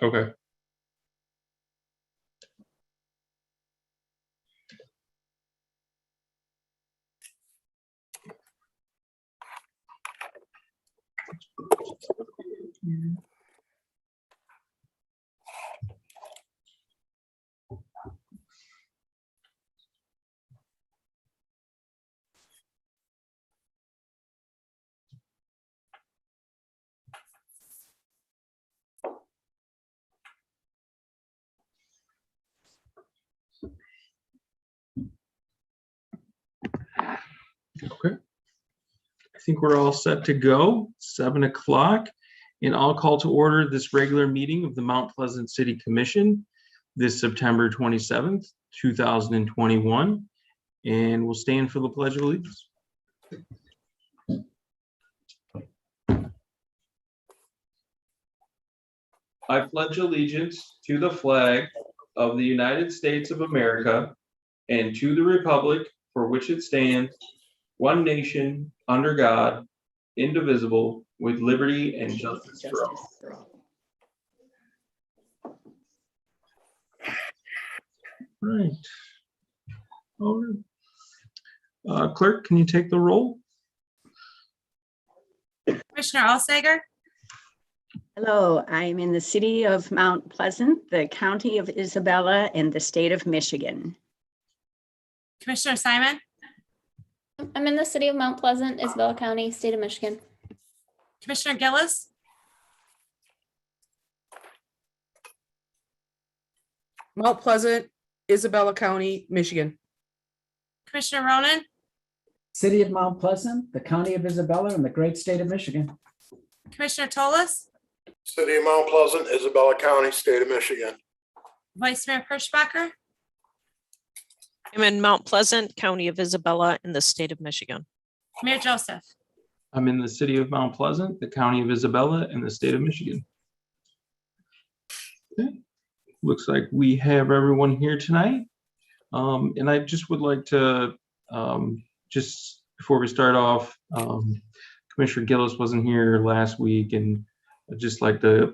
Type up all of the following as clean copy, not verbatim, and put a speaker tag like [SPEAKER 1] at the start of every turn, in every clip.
[SPEAKER 1] Okay. Okay. I think we're all set to go. 7 o'clock. And I'll call to order this regular meeting of the Mount Pleasant City Commission this September 27th, 2021. And we'll stand for the Pledge of Allegiance. I pledge allegiance to the flag of the United States of America and to the republic for which it stands, one nation, under God, indivisible, with liberty and justice for all. Right. All right. Clerk, can you take the roll?
[SPEAKER 2] Commissioner Alsager?
[SPEAKER 3] Hello, I'm in the city of Mount Pleasant, the county of Isabella, and the state of Michigan.
[SPEAKER 2] Commissioner Simon?
[SPEAKER 4] I'm in the city of Mount Pleasant, Isabella County, state of Michigan.
[SPEAKER 2] Commissioner Gillis?
[SPEAKER 5] Mount Pleasant, Isabella County, Michigan.
[SPEAKER 2] Commissioner Ronan?
[SPEAKER 6] City of Mount Pleasant, the county of Isabella, and the great state of Michigan.
[SPEAKER 2] Commissioner Tolas?
[SPEAKER 7] City of Mount Pleasant, Isabella County, state of Michigan.
[SPEAKER 2] Vice Mayor Perschbacher?
[SPEAKER 8] I'm in Mount Pleasant, county of Isabella, in the state of Michigan.
[SPEAKER 2] Mayor Joseph?
[SPEAKER 1] I'm in the city of Mount Pleasant, the county of Isabella, and the state of Michigan. Okay. Looks like we have everyone here tonight. And I just would like to, just before we start off, Commissioner Gillis wasn't here last week, and I'd just like to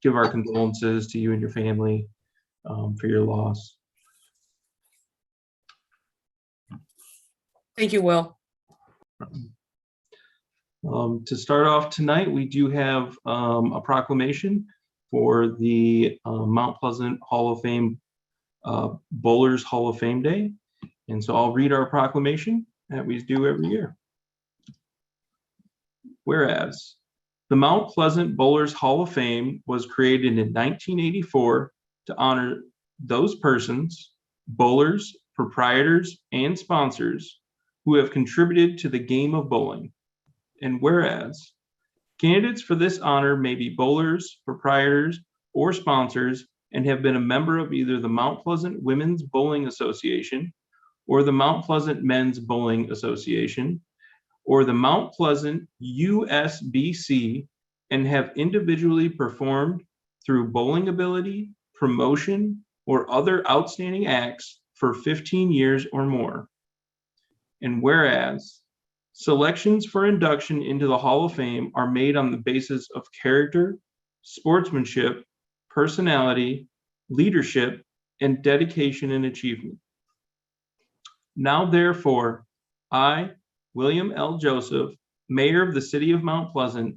[SPEAKER 1] give our condolences to you and your family for your loss.
[SPEAKER 5] Thank you, Will.
[SPEAKER 1] To start off tonight, we do have a proclamation for the Mount Pleasant Hall of Fame, Bowlers Hall of Fame Day. And so I'll read our proclamation that we do every year. Whereas the Mount Pleasant Bowlers Hall of Fame was created in 1984 to honor those persons, bowlers, proprietors, and sponsors who have contributed to the game of bowling. And whereas candidates for this honor may be bowlers, proprietors, or sponsors and have been a member of either the Mount Pleasant Women's Bowling Association or the Mount Pleasant Men's Bowling Association or the Mount Pleasant USBC and have individually performed through bowling ability, promotion, or other outstanding acts for 15 years or more. And whereas selections for induction into the Hall of Fame are made on the basis of character, sportsmanship, personality, leadership, and dedication and achievement. Now, therefore, I, William L. Joseph, Mayor of the City of Mount Pleasant,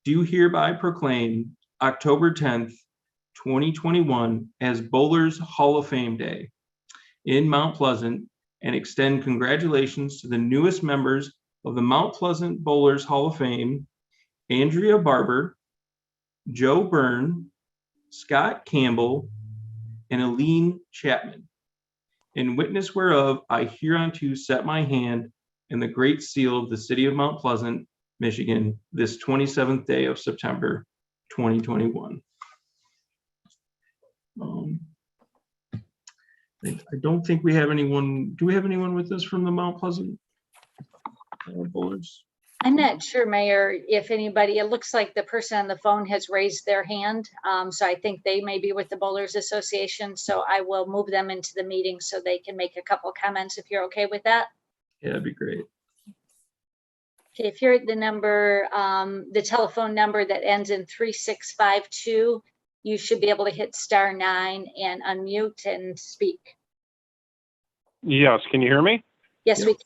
[SPEAKER 1] do hereby proclaim October 10th, 2021 as Bowlers Hall of Fame Day in Mount Pleasant and extend congratulations to the newest members of the Mount Pleasant Bowlers Hall of Fame, Andrea Barber, Joe Byrne, Scott Campbell, and Aline Chapman. In witness whereof, I hereunto set my hand in the great seal of the city of Mount Pleasant, Michigan, this 27th day of September, 2021. I don't think we have anyone. Do we have anyone with us from the Mount Pleasant Bowlers?
[SPEAKER 9] I'm not sure, Mayor, if anybody, it looks like the person on the phone has raised their hand. So I think they may be with the Bowlers Association. So I will move them into the meeting so they can make a couple comments if you're okay with that.
[SPEAKER 1] Yeah, that'd be great.
[SPEAKER 9] Okay, if you're at the number, the telephone number that ends in 3652, you should be able to hit *9 and unmute and speak.
[SPEAKER 10] Yes, can you hear me?
[SPEAKER 9] Yes,
[SPEAKER 1] Yep.
[SPEAKER 9] we can.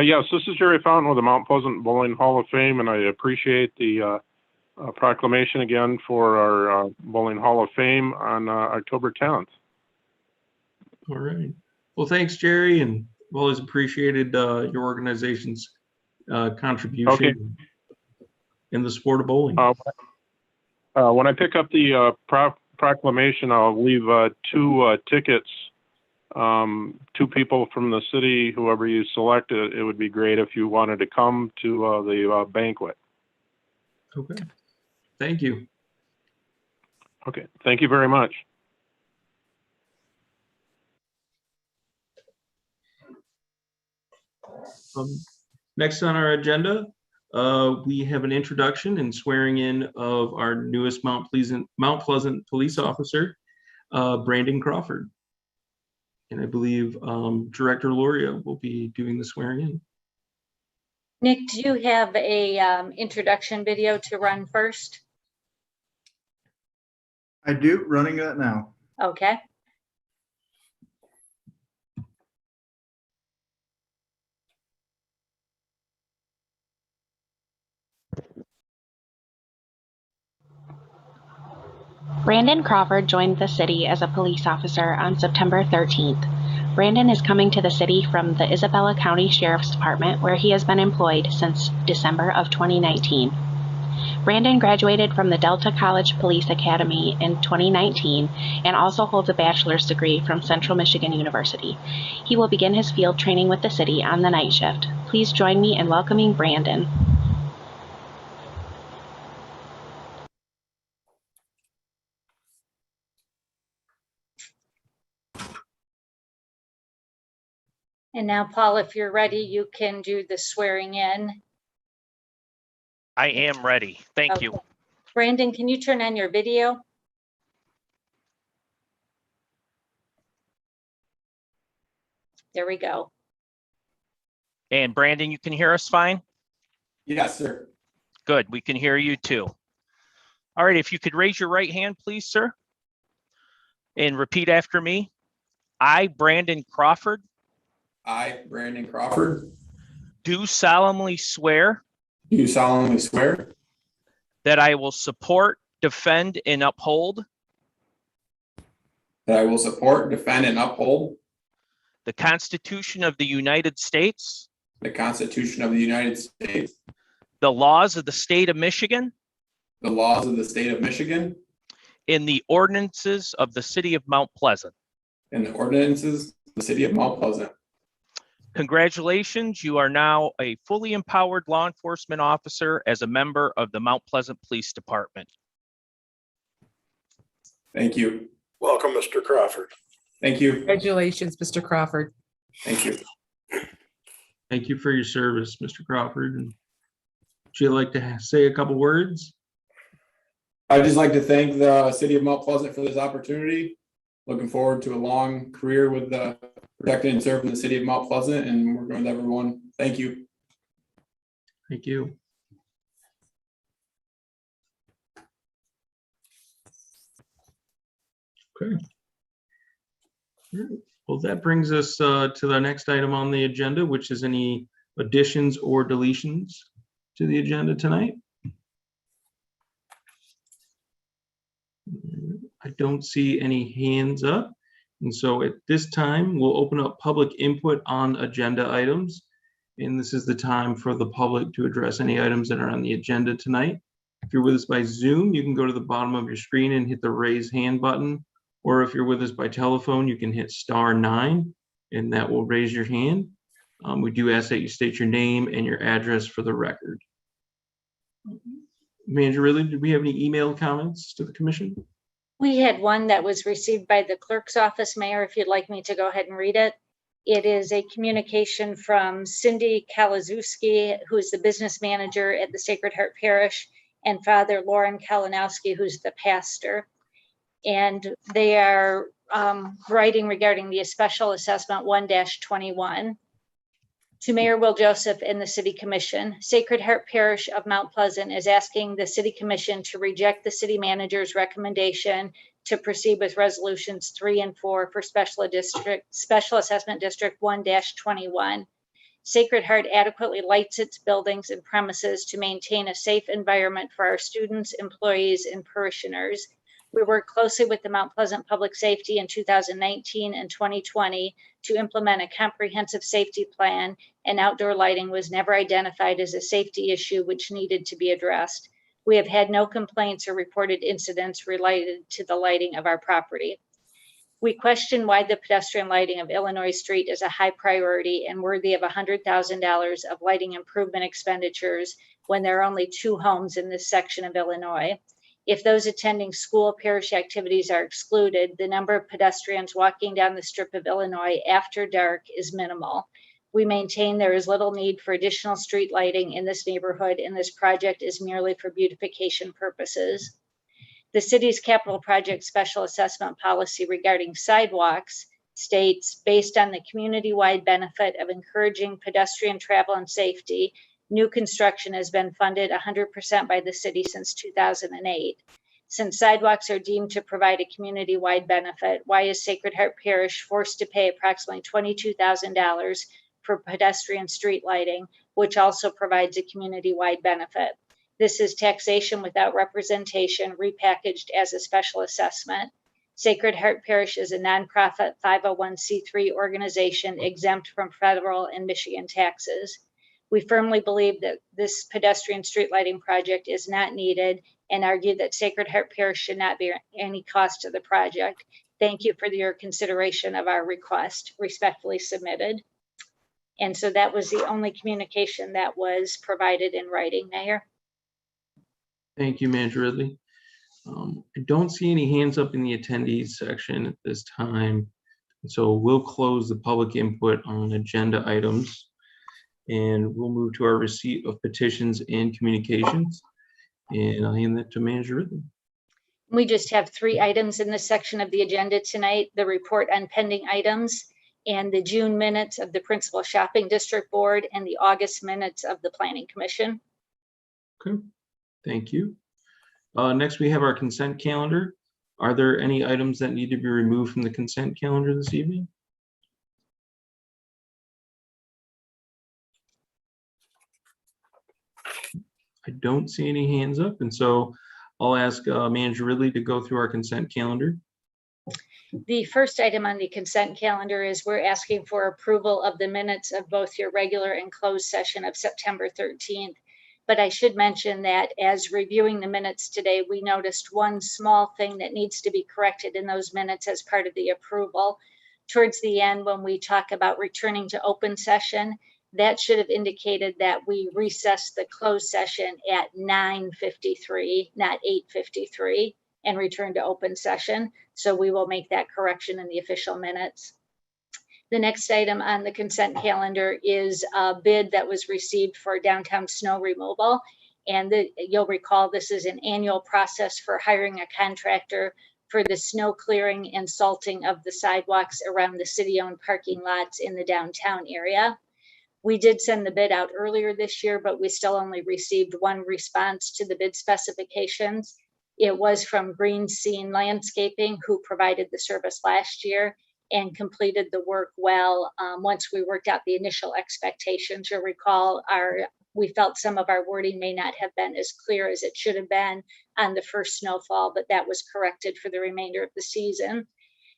[SPEAKER 10] Yes, this is Jerry Fountain with the Mount Pleasant Bowling Hall of Fame, and I appreciate the proclamation again for our Bowling Hall of Fame on October 10th.
[SPEAKER 1] All right. Well, thanks, Jerry, and I've always appreciated your organization's contribution in the sport of bowling.
[SPEAKER 10] When I pick up the proclamation, I'll leave 2 tickets. 2 people from the city, whoever you select, it would be great if you wanted to come to the banquet.
[SPEAKER 1] Okay. Thank you.
[SPEAKER 10] Okay, thank you very much.
[SPEAKER 1] Next on our agenda, we have an introduction and swearing in of our newest Mount Pleasant police officer, Brandon Crawford. And I believe Director Loria will be doing the swearing in.
[SPEAKER 9] Nick, do you have a introduction video to run first?
[SPEAKER 11] I do, running that now.
[SPEAKER 9] Okay.
[SPEAKER 12] Brandon Crawford joined the city as a police officer on September 13th. Brandon is coming to the city from the Isabella County Sheriff's Department, where he has been employed since December of 2019. Brandon graduated from the Delta College Police Academy in 2019 and also holds a bachelor's degree from Central Michigan University. He will begin his field training with the city on the night shift. Please join me in welcoming Brandon.
[SPEAKER 9] And now, Paul, if you're ready, you can do the swearing in.
[SPEAKER 13] I am ready. Thank you.
[SPEAKER 9] Okay. Brandon, can you turn on your video? There we go.
[SPEAKER 13] And Brandon, you can hear us fine?
[SPEAKER 11] Yes, sir.
[SPEAKER 13] Good. We can hear you too. All right. If you could raise your right hand, please, sir. And repeat after me. I, Brandon Crawford.
[SPEAKER 11] I, Brandon Crawford,
[SPEAKER 13] Do solemnly swear
[SPEAKER 11] do solemnly swear
[SPEAKER 13] that I will support, defend, and uphold
[SPEAKER 11] that I will support, defend, and uphold
[SPEAKER 13] the Constitution of the United States,
[SPEAKER 11] the Constitution of the United States,
[SPEAKER 13] the laws of the state of Michigan,
[SPEAKER 11] the laws of the state of Michigan,
[SPEAKER 13] and the ordinances of the city of Mount Pleasant.
[SPEAKER 11] and the ordinances of the city of Mount Pleasant.
[SPEAKER 13] Congratulations, you are now a fully empowered law enforcement officer as a member of the Mount Pleasant Police Department.
[SPEAKER 11] Thank you.
[SPEAKER 7] Welcome, Mr. Crawford.
[SPEAKER 11] Thank you.
[SPEAKER 5] Congratulations, Mr. Crawford.
[SPEAKER 11] Thank you.
[SPEAKER 1] Thank you for your service, Mr. Crawford. And would you like to say a couple words?
[SPEAKER 11] I'd just like to thank the city of Mount Pleasant for this opportunity. Looking forward to a long career with protecting and serving the city of Mount Pleasant and working with everyone. Thank you.
[SPEAKER 1] Thank you. Okay. All right. Well, that brings us to the next item on the agenda, which is any additions or deletions to the agenda tonight. I don't see any hands up. And so at this time, we'll open up public input on agenda items. And this is the time for the public to address any items that are on the agenda tonight. If you're with us by Zoom, you can go to the bottom of your screen and hit the raise hand button. Or if you're with us by telephone, you can hit *9 and that will raise your hand. We do ask that you state your name and your address for the record. Manager Ridley, did we have any email comments to the commission?
[SPEAKER 9] We had one that was received by the clerk's office, Mayor, if you'd like me to go ahead and read it. It is a communication from Cindy Kalazewski, who's the business manager at the Sacred Heart Parish, and Father Lauren Kalinowski, who's the pastor. And they are writing regarding the special assessment 1-21. To Mayor Will Joseph and the City Commission, Sacred Heart Parish of Mount Pleasant is asking the City Commission to reject the city manager's recommendation to proceed with resolutions 3 and 4 for Special Assessment District 1-21. Sacred Heart adequately lights its buildings and premises to maintain a safe environment for our students, employees, and parishioners. We worked closely with the Mount Pleasant Public Safety in 2019 and 2020 to implement a comprehensive safety plan, and outdoor lighting was never identified as a safety issue which needed to be addressed. We have had no complaints or reported incidents related to the lighting of our property. We question why the pedestrian lighting of Illinois Street is a high priority and worthy of $100,000 of lighting improvement expenditures when there are only 2 homes in this section of Illinois. If those attending school parish activities are excluded, the number of pedestrians walking down the strip of Illinois after dark is minimal. We maintain there is little need for additional street lighting in this neighborhood, and this project is merely for beautification purposes. The city's capital project special assessment policy regarding sidewalks states, based on the community-wide benefit of encouraging pedestrian travel and safety, new construction has been funded 100% by the city since 2008. Since sidewalks are deemed to provide a community-wide benefit, why is Sacred Heart Parish forced to pay approximately $22,000 for pedestrian street lighting, which also provides a community-wide benefit? This is taxation without representation, repackaged as a special assessment. Sacred Heart Parish is a nonprofit 501c3 organization exempt from federal and Michigan taxes. We firmly believe that this pedestrian street lighting project is not needed and argue that Sacred Heart Parish should not bear any cost to the project. Thank you for your consideration of our request. Respectfully submitted. And so that was the only communication that was provided in writing, Mayor.
[SPEAKER 1] Thank you, Manager Ridley. I don't see any hands up in the attendees section at this time. So we'll close the public input on agenda items, and we'll move to our receipt of petitions and communications. And I'll hand that to Manager Ridley.
[SPEAKER 9] We just have 3 items in this section of the agenda tonight: the report on pending items, and the June minutes of the Principal Shopping District Board, and the August minutes of the Planning Commission.
[SPEAKER 1] Okay, thank you. Next, we have our consent calendar. Are there any items that need to be removed from the consent calendar this evening? I don't see any hands up, and so I'll ask Manager Ridley to go through our consent calendar.
[SPEAKER 9] The first item on the consent calendar is we're asking for approval of the minutes of both your regular and closed session of September 13th. But I should mention that as reviewing the minutes today, we noticed one small thing that needs to be corrected in those minutes as part of the approval. Towards the end, when we talk about returning to open session, that should have indicated that we recessed the closed session at 9:53, not 8:53, and returned to open session. So we will make that correction in the official minutes. The next item on the consent calendar is a bid that was received for downtown snow removal. And you'll recall this is an annual process for hiring a contractor for the snow clearing and salting of the sidewalks around the city-owned parking lots in the downtown area. We did send the bid out earlier this year, but we still only received one response to the bid specifications. It was from Green Scene Landscaping, who provided the service last year and completed the work well. Once we worked out the initial expectations, you'll recall we felt some of our wording may not have been as clear as it should have been on the first snowfall, but that was corrected for the remainder of the season.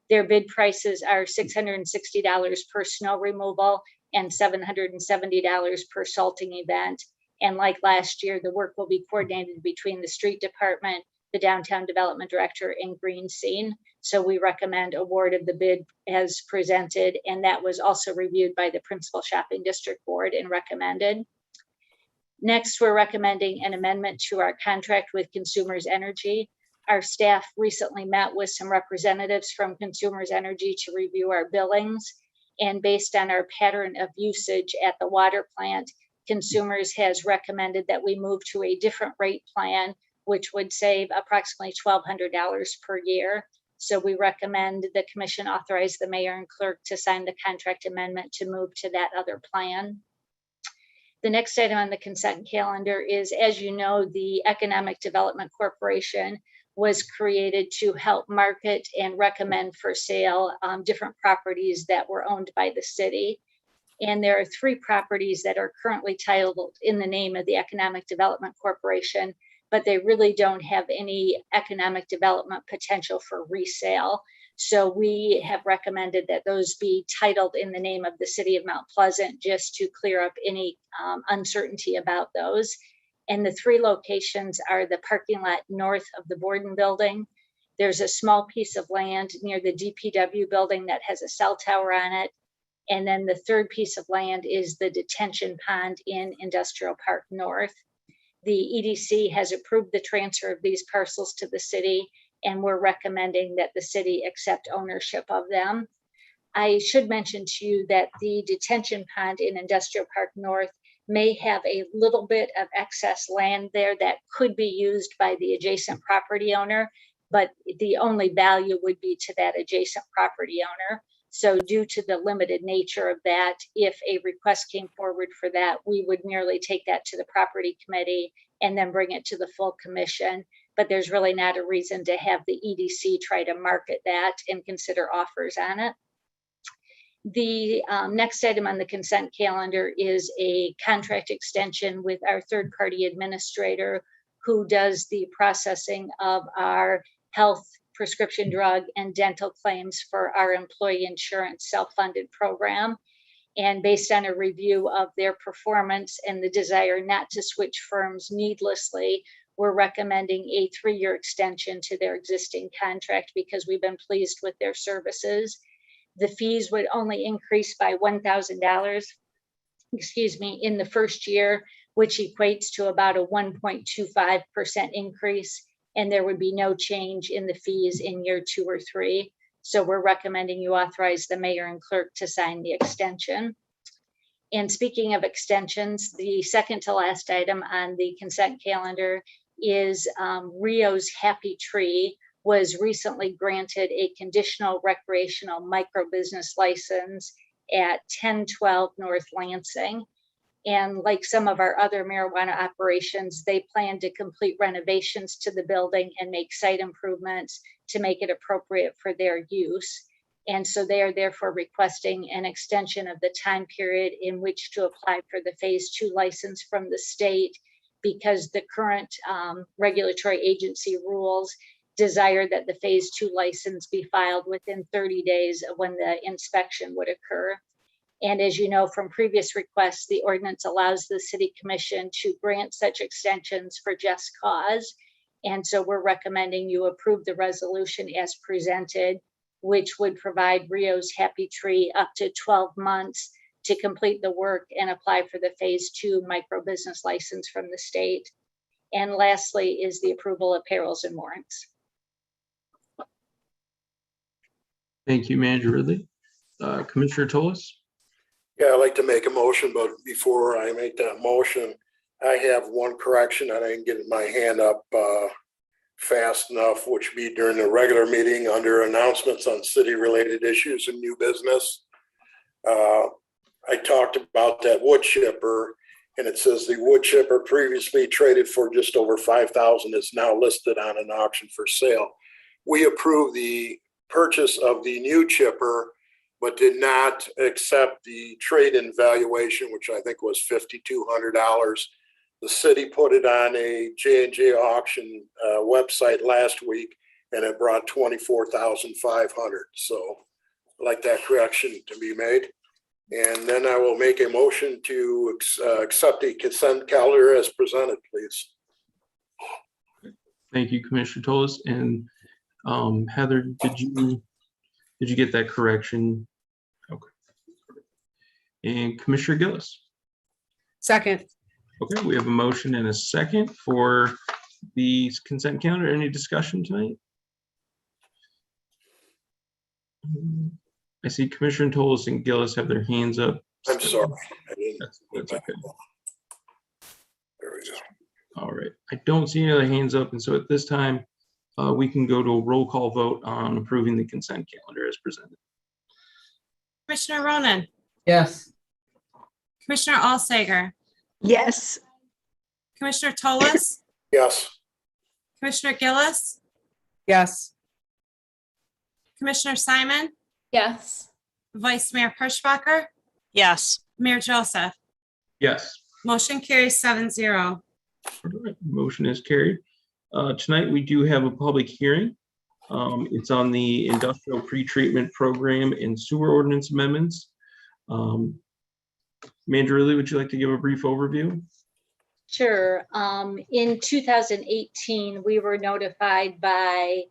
[SPEAKER 9] Their bid prices are $660 per snow removal and $770 per salting event. And like last year, the work will be coordinated between the street department, the downtown development director, and Green Scene. So we recommend award of the bid as presented, and that was also reviewed by the Principal Shopping District Board and recommended. Next, we're recommending an amendment to our contract with Consumers Energy. Our staff recently met with some representatives from Consumers Energy to review our billings. And based on our pattern of usage at the water plant, Consumers has recommended that we move to a different rate plan, which would save approximately $1,200 per year. So we recommend the commission authorize the mayor and clerk to sign the contract amendment to move to that other plan. The next item on the consent calendar is, as you know, the Economic Development Corporation was created to help market and recommend for sale different properties that were owned by the city. And there are 3 properties that are currently titled in the name of the Economic Development Corporation, but they really don't have any economic development potential for resale. So we have recommended that those be titled in the name of the city of Mount Pleasant, just to clear up any uncertainty about those. And the 3 locations are the parking lot north of the Borden building. There's a small piece of land near the DPW building that has a cell tower on it. And then the 3rd piece of land is the detention pond in Industrial Park North. The EDC has approved the transfer of these parcels to the city, and we're recommending that the city accept ownership of them. I should mention to you that the detention pond in Industrial Park North may have a little bit of excess land there that could be used by the adjacent property owner, but the only value would be to that adjacent property owner. So due to the limited nature of that, if a request came forward for that, we would merely take that to the property committee and then bring it to the full commission. But there's really not a reason to have the EDC try to market that and consider offers on it. The next item on the consent calendar is a contract extension with our third-party administrator who does the processing of our health, prescription drug, and dental claims for our employee insurance self-funded program. And based on a review of their performance and the desire not to switch firms needlessly, we're recommending a 3-year extension to their existing contract because we've been pleased with their services. The fees would only increase by $1,000, in the first year, which equates to about a 1.25% increase. And there would be no change in the fees in year 2 or 3. So we're recommending you authorize the mayor and clerk to sign the extension. And speaking of extensions, the second to last item on the consent calendar is Rio's Happy Tree was recently granted a conditional recreational micro-business license at 1012 North Lansing. And like some of our other marijuana operations, they plan to complete renovations to the building and make site improvements to make it appropriate for their use. And so they are therefore requesting an extension of the time period in which to apply for the phase 2 license from the state, because the current regulatory agency rules desire that the phase 2 license be filed within 30 days of when the inspection would occur. And as you know from previous requests, the ordinance allows the city commission to grant such extensions for just cause. And so we're recommending you approve the resolution as presented, which would provide Rio's Happy Tree up to 12 months to complete the work and apply for the phase 2 micro business license from the state. And lastly is the approval of payrolls and warrants.
[SPEAKER 1] Thank you, Manager Ridley. Commissioner Tolis?
[SPEAKER 7] Yeah, I'd like to make a motion, but before I make that motion, I have one correction. I didn't get my hand up fast enough, which would be during the regular meeting under announcements on city-related issues and new business. I talked about that wood chipper, and it says the wood chipper previously traded for just over $5,000 is now listed on an auction for sale. We approved the purchase of the new chipper, but did not accept the trade-in valuation, which I think was $5,200. The city put it on a J&J auction website last week, and it brought $24,500. So I'd like that correction to be made. And then I will make a motion to accept the consent calendar as presented, please.
[SPEAKER 1] Thank you, Commissioner Tolis. And Heather, did you get that correction? Okay. And Commissioner Gillis?
[SPEAKER 5] Second.
[SPEAKER 1] Okay, we have a motion and a second for the consent calendar. Any discussion tonight? I see Commissioner Tolis and Gillis have their hands up.
[SPEAKER 7] I'm sorry.
[SPEAKER 1] That's okay.
[SPEAKER 7] There we go.
[SPEAKER 1] All right. I don't see any other hands up. And so at this time, we can go to a roll call vote on approving the consent calendar as presented.
[SPEAKER 2] Commissioner Ronan,
[SPEAKER 6] Yes.
[SPEAKER 2] Commissioner Alsager,
[SPEAKER 3] Yes.
[SPEAKER 2] Commissioner Tolas,
[SPEAKER 7] Yes.
[SPEAKER 2] Commissioner Gillis,
[SPEAKER 5] Yes.
[SPEAKER 2] Commissioner Simon,
[SPEAKER 4] Yes.
[SPEAKER 2] Vice Mayor Perschbacher,
[SPEAKER 8] Yes.
[SPEAKER 2] Mayor Joseph.
[SPEAKER 1] Yes.
[SPEAKER 2] Motion carries 7-0.
[SPEAKER 1] All right, motion is carried. Tonight, we do have a public hearing. It's on the industrial pretreatment program and sewer ordinance amendments. Mandarelli, would you like to give a brief overview?
[SPEAKER 9] Sure. In 2018, we were notified by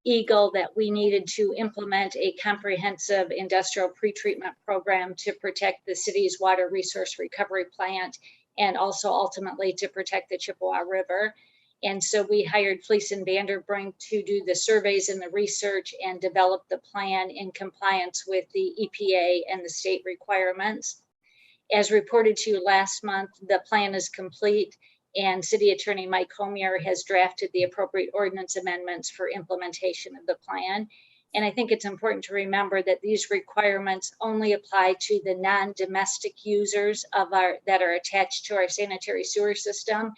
[SPEAKER 9] Eagle that we needed to implement a comprehensive industrial pretreatment program to protect the city's water resource recovery plant and also ultimately to protect the Chippewa River. And so we hired Fleece and Vanderbrink to do the surveys and the research and develop the plan in compliance with the EPA and the state requirements. As reported to you last month, the plan is complete and City Attorney Mike Homier has drafted the appropriate ordinance amendments for implementation of the plan. And I think it's important to remember that these requirements only apply to the non-domestic users that are attached to our sanitary sewer system.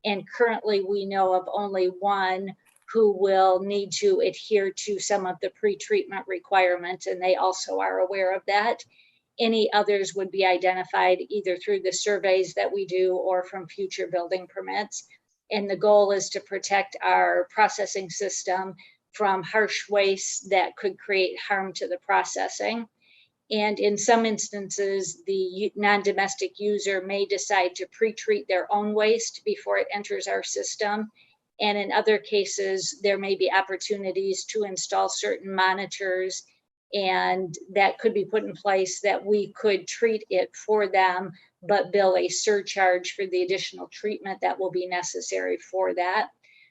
[SPEAKER 9] And currently we know of only one who will need to adhere to some of the pretreatment requirements, and they also are aware of that. Any others would be identified either through the surveys that we do or from future building permits. And the goal is to protect our processing system from harsh waste that could create harm to the processing. And in some instances, the non-domestic user may decide to pre-treat their own waste before it enters our system. And in other cases, there may be opportunities to install certain monitors, and that could be put in place that we could treat it for them, but bill a surcharge for the additional treatment that will be necessary for that.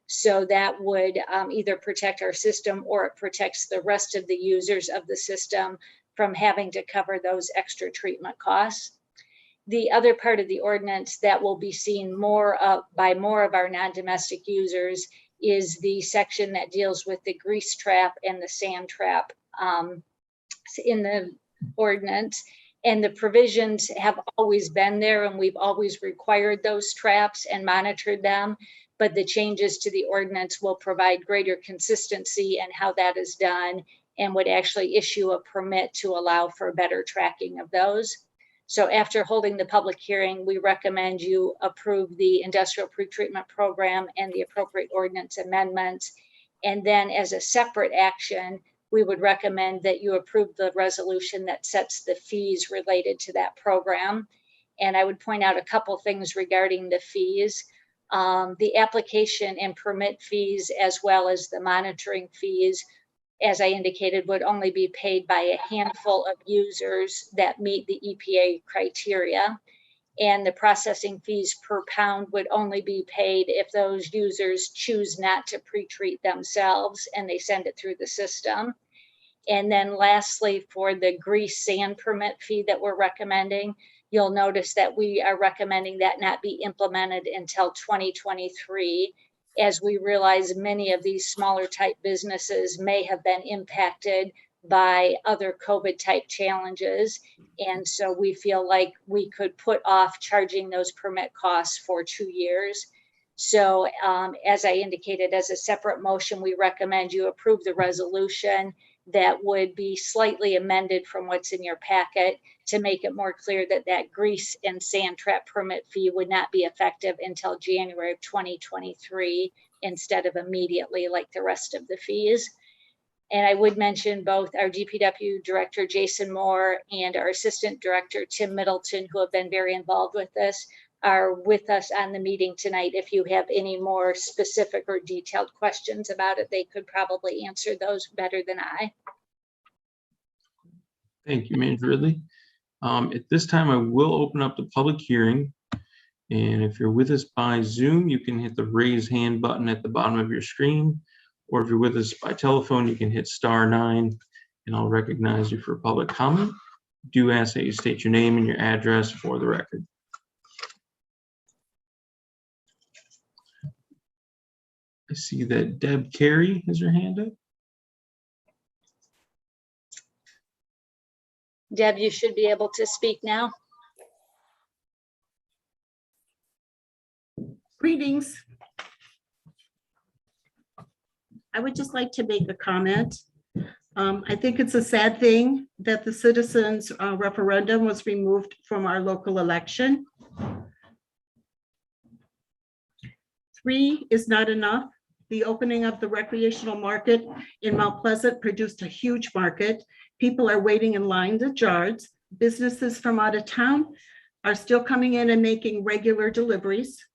[SPEAKER 9] So that would either protect our system or it protects the rest of the users of the system from having to cover those extra treatment costs. The other part of the ordinance that will be seen by more of our non-domestic users is the section that deals with the grease trap and the sand trap in the ordinance. And the provisions have always been there and we've always required those traps and monitored them. But the changes to the ordinance will provide greater consistency in how that is done and would actually issue a permit to allow for better tracking of those. So after holding the public hearing, we recommend you approve the industrial pretreatment program and the appropriate ordinance amendments. And then as a separate action, we would recommend that you approve the resolution that sets the fees related to that program. And I would point out a couple things regarding the fees. The application and permit fees, as well as the monitoring fees, as I indicated, would only be paid by a handful of users that meet the EPA criteria. And the processing fees per pound would only be paid if those users choose not to pre-treat themselves and they send it through the system. And then lastly, for the grease sand permit fee that we're recommending, you'll notice that we are recommending that not be implemented until 2023, as we realize many of these smaller type businesses may have been impacted by other COVID type challenges. And so we feel like we could put off charging those permit costs for 2 years. So as I indicated, as a separate motion, we recommend you approve the resolution that would be slightly amended from what's in your packet to make it more clear that that grease and sand trap permit fee would not be effective until January of 2023 instead of immediately like the rest of the fees. And I would mention both our DPW director, Jason Moore, and our assistant director, Tim Middleton, who have been very involved with this, are with us on the meeting tonight. If you have any more specific or detailed questions about it, they could probably answer those better than I.
[SPEAKER 1] Thank you, Manager Ridley. At this time, I will open up the public hearing. And if you're with us by Zoom, you can hit the raise hand button at the bottom of your screen. Or if you're with us by telephone, you can hit *9 and I'll recognize you for public comment. Do ask that you state your name and your address for the record. I see that Deb Carey has her hand up.
[SPEAKER 9] Deb, you should be able to speak now.
[SPEAKER 14] Greetings. I would just like to make a comment. I think it's a sad thing that the citizens referendum was removed from our local election. 3 is not enough. The opening of the recreational market in Mount Pleasant produced a huge market. People are waiting in lines at yards. Businesses from out of town are still coming in and making regular deliveries.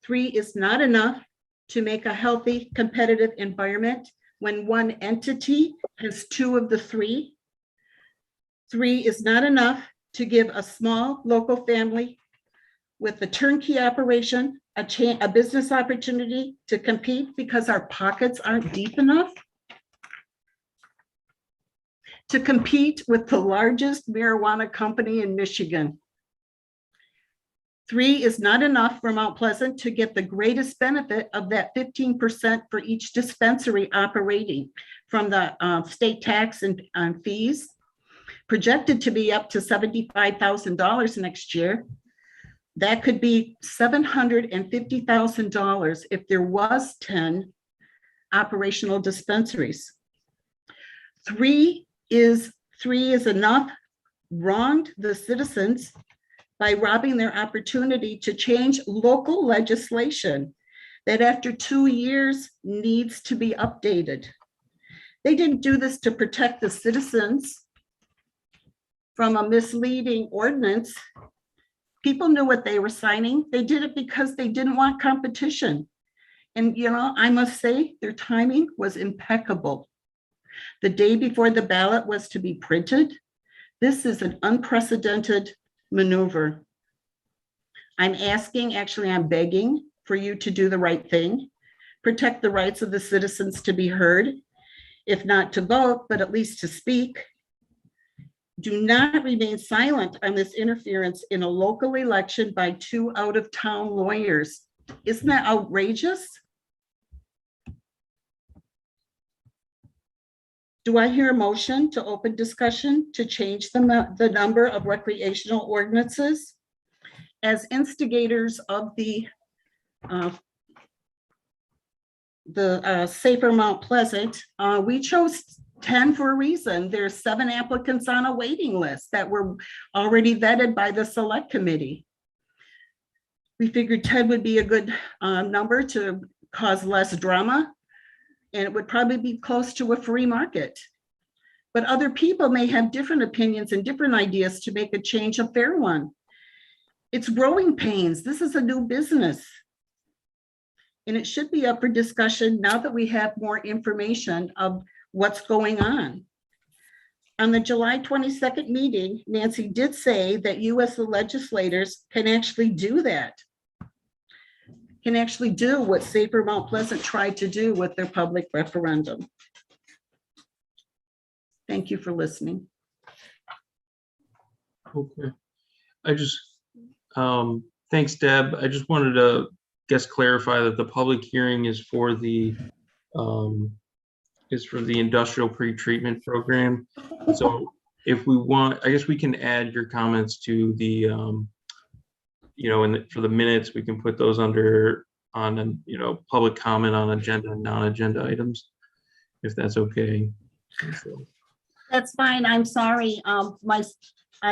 [SPEAKER 14] 3 is not enough to make a healthy, competitive environment when one entity has 2 of the 3. 3 is not enough to give a small local family with a turnkey operation a business opportunity to compete because our pockets aren't deep enough to compete with the largest marijuana company in Michigan. 3 is not enough for Mount Pleasant to get the greatest benefit of that 15% for each dispensary operating from the state tax and fees, projected to be up to $75,000 next year. That could be $750,000 if there was 10 operational dispensaries. 3 is enough, wronged the citizens by robbing their opportunity to change local legislation that after 2 years needs to be updated. They didn't do this to protect the citizens from a misleading ordinance. People knew what they were signing. They did it because they didn't want competition. And I must say their timing was impeccable. The day before the ballot was to be printed. This is an unprecedented maneuver. I'm begging for you to do the right thing, protect the rights of the citizens to be heard, if not to vote, but at least to speak. Do not remain silent on this interference in a local election by 2 out-of-town lawyers. Isn't that outrageous? Do I hear a motion to open discussion to change the number of recreational ordinances? As instigators of the Safer Mount Pleasant, we chose 10 for a reason. There's 7 applicants on a waiting list that were already vetted by the select committee. We figured 10 would be a good number to cause less drama, and it would probably be close to a free market. But other people may have different opinions and different ideas to make a change a fair one. It's growing pains. This is a new business. And it should be up for discussion now that we have more information of what's going on. On the July 22nd meeting, Nancy did say that you as the legislators can actually do that. Can actually do what Safer Mount Pleasant tried to do with their public referendum. Thank you for listening.
[SPEAKER 1] Okay. Thanks, Deb. I just wanted to clarify that the public hearing is for the industrial pretreatment program. So if we want, I guess we can add your comments to the for the minutes, we can put those on public comment on agenda and non-agenda items, if that's okay.
[SPEAKER 14] That's fine. I'm sorry. I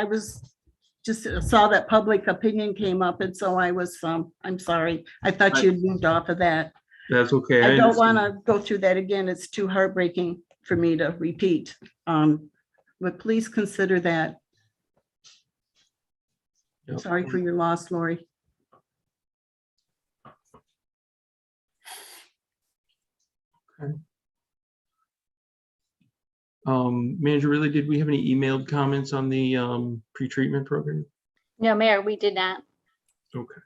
[SPEAKER 14] was just saw that public opinion came up, and so I was I'm sorry. I thought you'd moved off of that.
[SPEAKER 1] That's okay.
[SPEAKER 14] I don't want to go through that again. It's too heartbreaking for me to repeat. But please consider that.
[SPEAKER 1] Yep.
[SPEAKER 14] Sorry for your loss, Lori.
[SPEAKER 1] Okay. Manager Ridley, did we have any emailed comments on the pretreatment program?
[SPEAKER 9] No, Mayor, we did not.
[SPEAKER 1] Okay.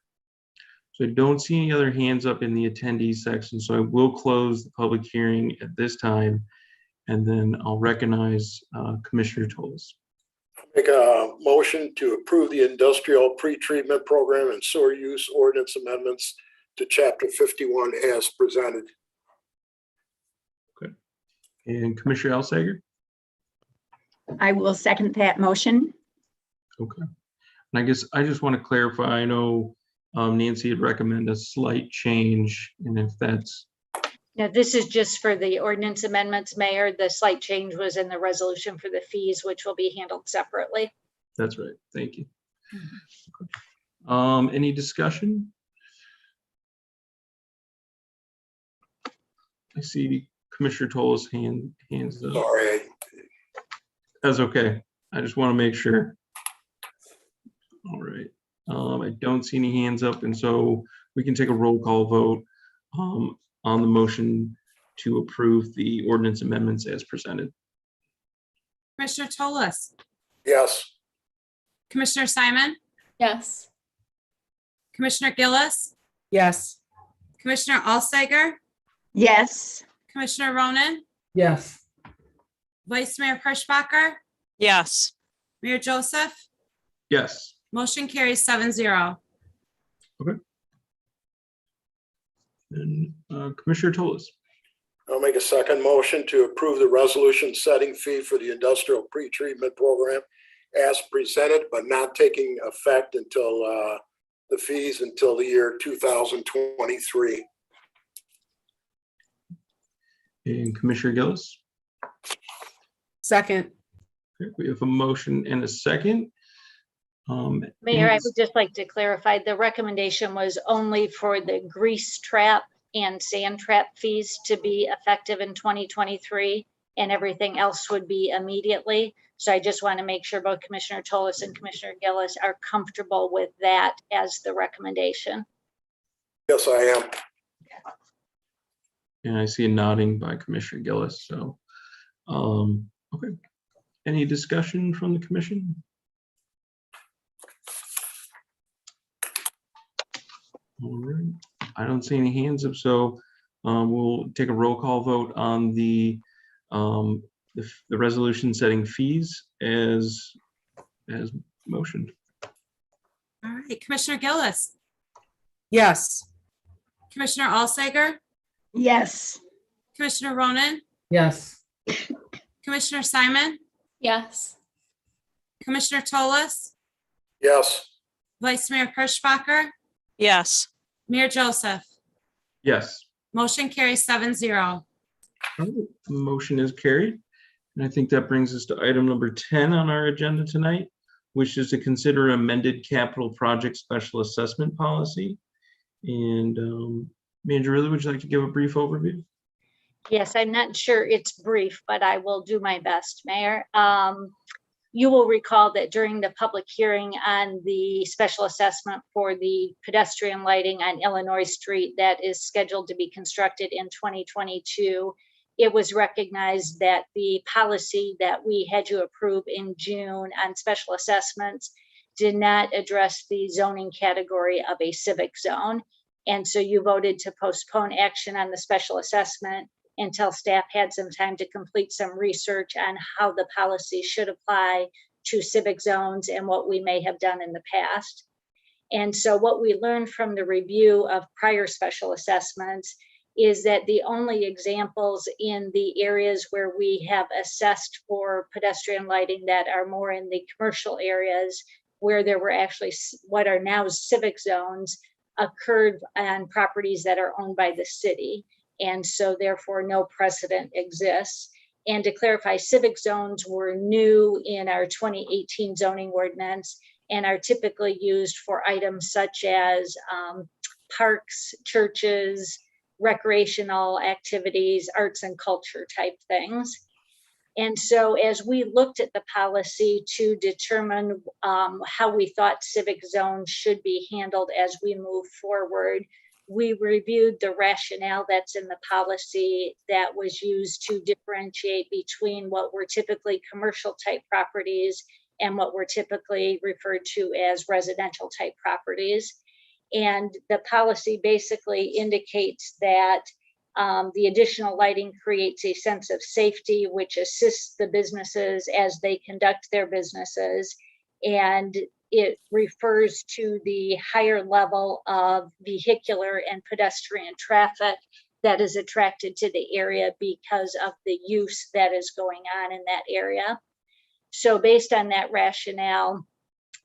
[SPEAKER 1] So I don't see any other hands up in the attendees section, so I will close the public hearing at this time, and then I'll recognize Commissioner Tolles.
[SPEAKER 7] Make a motion to approve the industrial pretreatment program and sewer use ordinance amendments to chapter 51 as presented.
[SPEAKER 1] And Commissioner Elsager?
[SPEAKER 3] I will second that motion.
[SPEAKER 1] Okay. And I guess I just want to clarify, I know Nancy had recommended a slight change, and if that's,
[SPEAKER 9] Now, this is just for the ordinance amendments, Mayor. The slight change was in the resolution for the fees, which will be handled separately.
[SPEAKER 1] that's right. Thank you. Any discussion? I see Commissioner Toll's hands up.
[SPEAKER 7] Sorry.
[SPEAKER 1] That's okay. I just want to make sure. All right. I don't see any hands up, and so we can take a roll call vote on the motion to approve the ordinance amendments as presented.
[SPEAKER 2] Commissioner Tollus,
[SPEAKER 7] Yes.
[SPEAKER 2] Commissioner Simon,
[SPEAKER 4] Yes.
[SPEAKER 2] Commissioner Gillis,
[SPEAKER 5] Yes.
[SPEAKER 2] Commissioner Alsteiger,
[SPEAKER 3] Yes.
[SPEAKER 2] Commissioner Ronan,
[SPEAKER 6] Yes.
[SPEAKER 2] Vice Mayor Perschbacher,
[SPEAKER 8] Yes.
[SPEAKER 2] Mayor Joseph.
[SPEAKER 1] Yes.
[SPEAKER 2] Motion carries 7-0.
[SPEAKER 1] And Commissioner Tollus.
[SPEAKER 7] I'll make a second motion to approve the resolution setting fee for the industrial pretreatment program as presented, but not taking effect until the fees until the year 2023.
[SPEAKER 1] And Commissioner Gillis.
[SPEAKER 5] Second.
[SPEAKER 1] Okay, we have a motion and a second.
[SPEAKER 9] Mayor, I would just like to clarify, the recommendation was only for the grease trap and sand trap fees to be effective in 2023, and everything else would be immediately. So I just want to make sure both Commissioner Tollus and Commissioner Gillis are comfortable with that as the recommendation.
[SPEAKER 7] Yes, I am.
[SPEAKER 1] And I see a nodding by Commissioner Gillis. So, okay. Any discussion from the commission? All right. I don't see any hands up, so we'll take a roll call vote on the resolution setting fees as motioned.
[SPEAKER 2] All right, Commissioner Gillis,
[SPEAKER 5] Yes.
[SPEAKER 2] Commissioner Alsteiger,
[SPEAKER 3] Yes.
[SPEAKER 2] Commissioner Ronan,
[SPEAKER 6] Yes.
[SPEAKER 2] Commissioner Simon,
[SPEAKER 4] Yes.
[SPEAKER 2] Commissioner Tollus,
[SPEAKER 7] Yes.
[SPEAKER 2] Vice Mayor Perschbacher,
[SPEAKER 8] Yes.
[SPEAKER 2] Mayor Joseph.
[SPEAKER 1] Yes.
[SPEAKER 2] Motion carries 7-0.
[SPEAKER 1] All right, the motion is carried. And I think that brings us to item number 10 on our agenda tonight, which is to consider amended capital project special assessment policy. And Manager Ridley, would you like to give a brief overview?
[SPEAKER 9] Yes, I'm not sure it's brief, but I will do my best, Mayor. You will recall that during the public hearing on the special assessment for the pedestrian lighting on Illinois Street that is scheduled to be constructed in 2022, it was recognized that the policy that we had to approve in June on special assessments did not address the zoning category of a civic zone. And so you voted to postpone action on the special assessment until staff had some time to complete some research on how the policy should apply to civic zones and what we may have done in the past. And so what we learned from the review of prior special assessments is that the only examples in the areas where we have assessed for pedestrian lighting that are more in the commercial areas where there were actually what are now civic zones occurred on properties that are owned by the city. And so therefore no precedent exists. And to clarify, civic zones were new in our 2018 zoning ordinance and are typically used for items such as parks, churches, recreational activities, arts and culture type things. And so as we looked at the policy to determine how we thought civic zones should be handled as we move forward, we reviewed the rationale that's in the policy that was used to differentiate between what were typically commercial type properties and what were typically referred to as residential type properties. And the policy basically indicates that the additional lighting creates a sense of safety, which assists the businesses as they conduct their businesses. And it refers to the higher level of vehicular and pedestrian traffic that is attracted to the area because of the use that is going on in that area. So based on that rationale,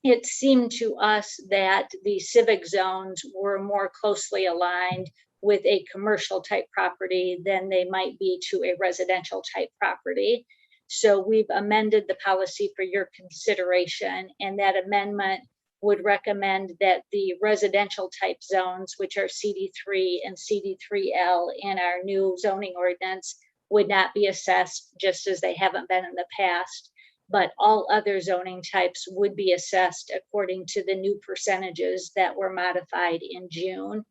[SPEAKER 9] it seemed to us that the civic zones were more closely aligned with a commercial type property than they might be to a residential type property. So we've amended the policy for your consideration, and that amendment would recommend that the residential type zones, which are CD3 and CD3L in our new zoning ordinance, would not be assessed, just as they haven't been in the past, but all other zoning types would be assessed according to the new percentages that were modified in June.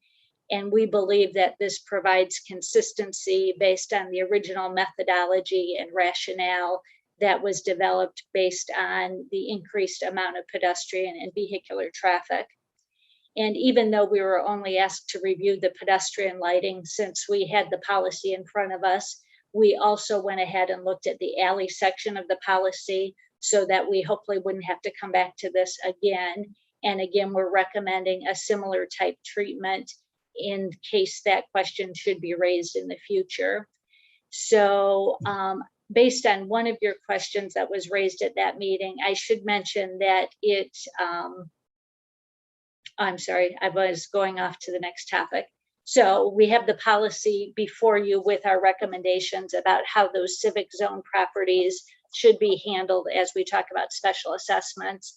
[SPEAKER 9] And we believe that this provides consistency based on the original methodology and rationale that was developed based on the increased amount of pedestrian and vehicular traffic. And even though we were only asked to review the pedestrian lighting, since we had the policy in front of us, we also went ahead and looked at the alley section of the policy so that we hopefully wouldn't have to come back to this again. And again, we're recommending a similar type treatment in case that question should be raised in the future. So based on one of your questions that was raised at that meeting, I should mention that it, I'm sorry, I was going off to the next topic. So we have the policy before you with our recommendations about how those civic zone properties should be handled as we talk about special assessments.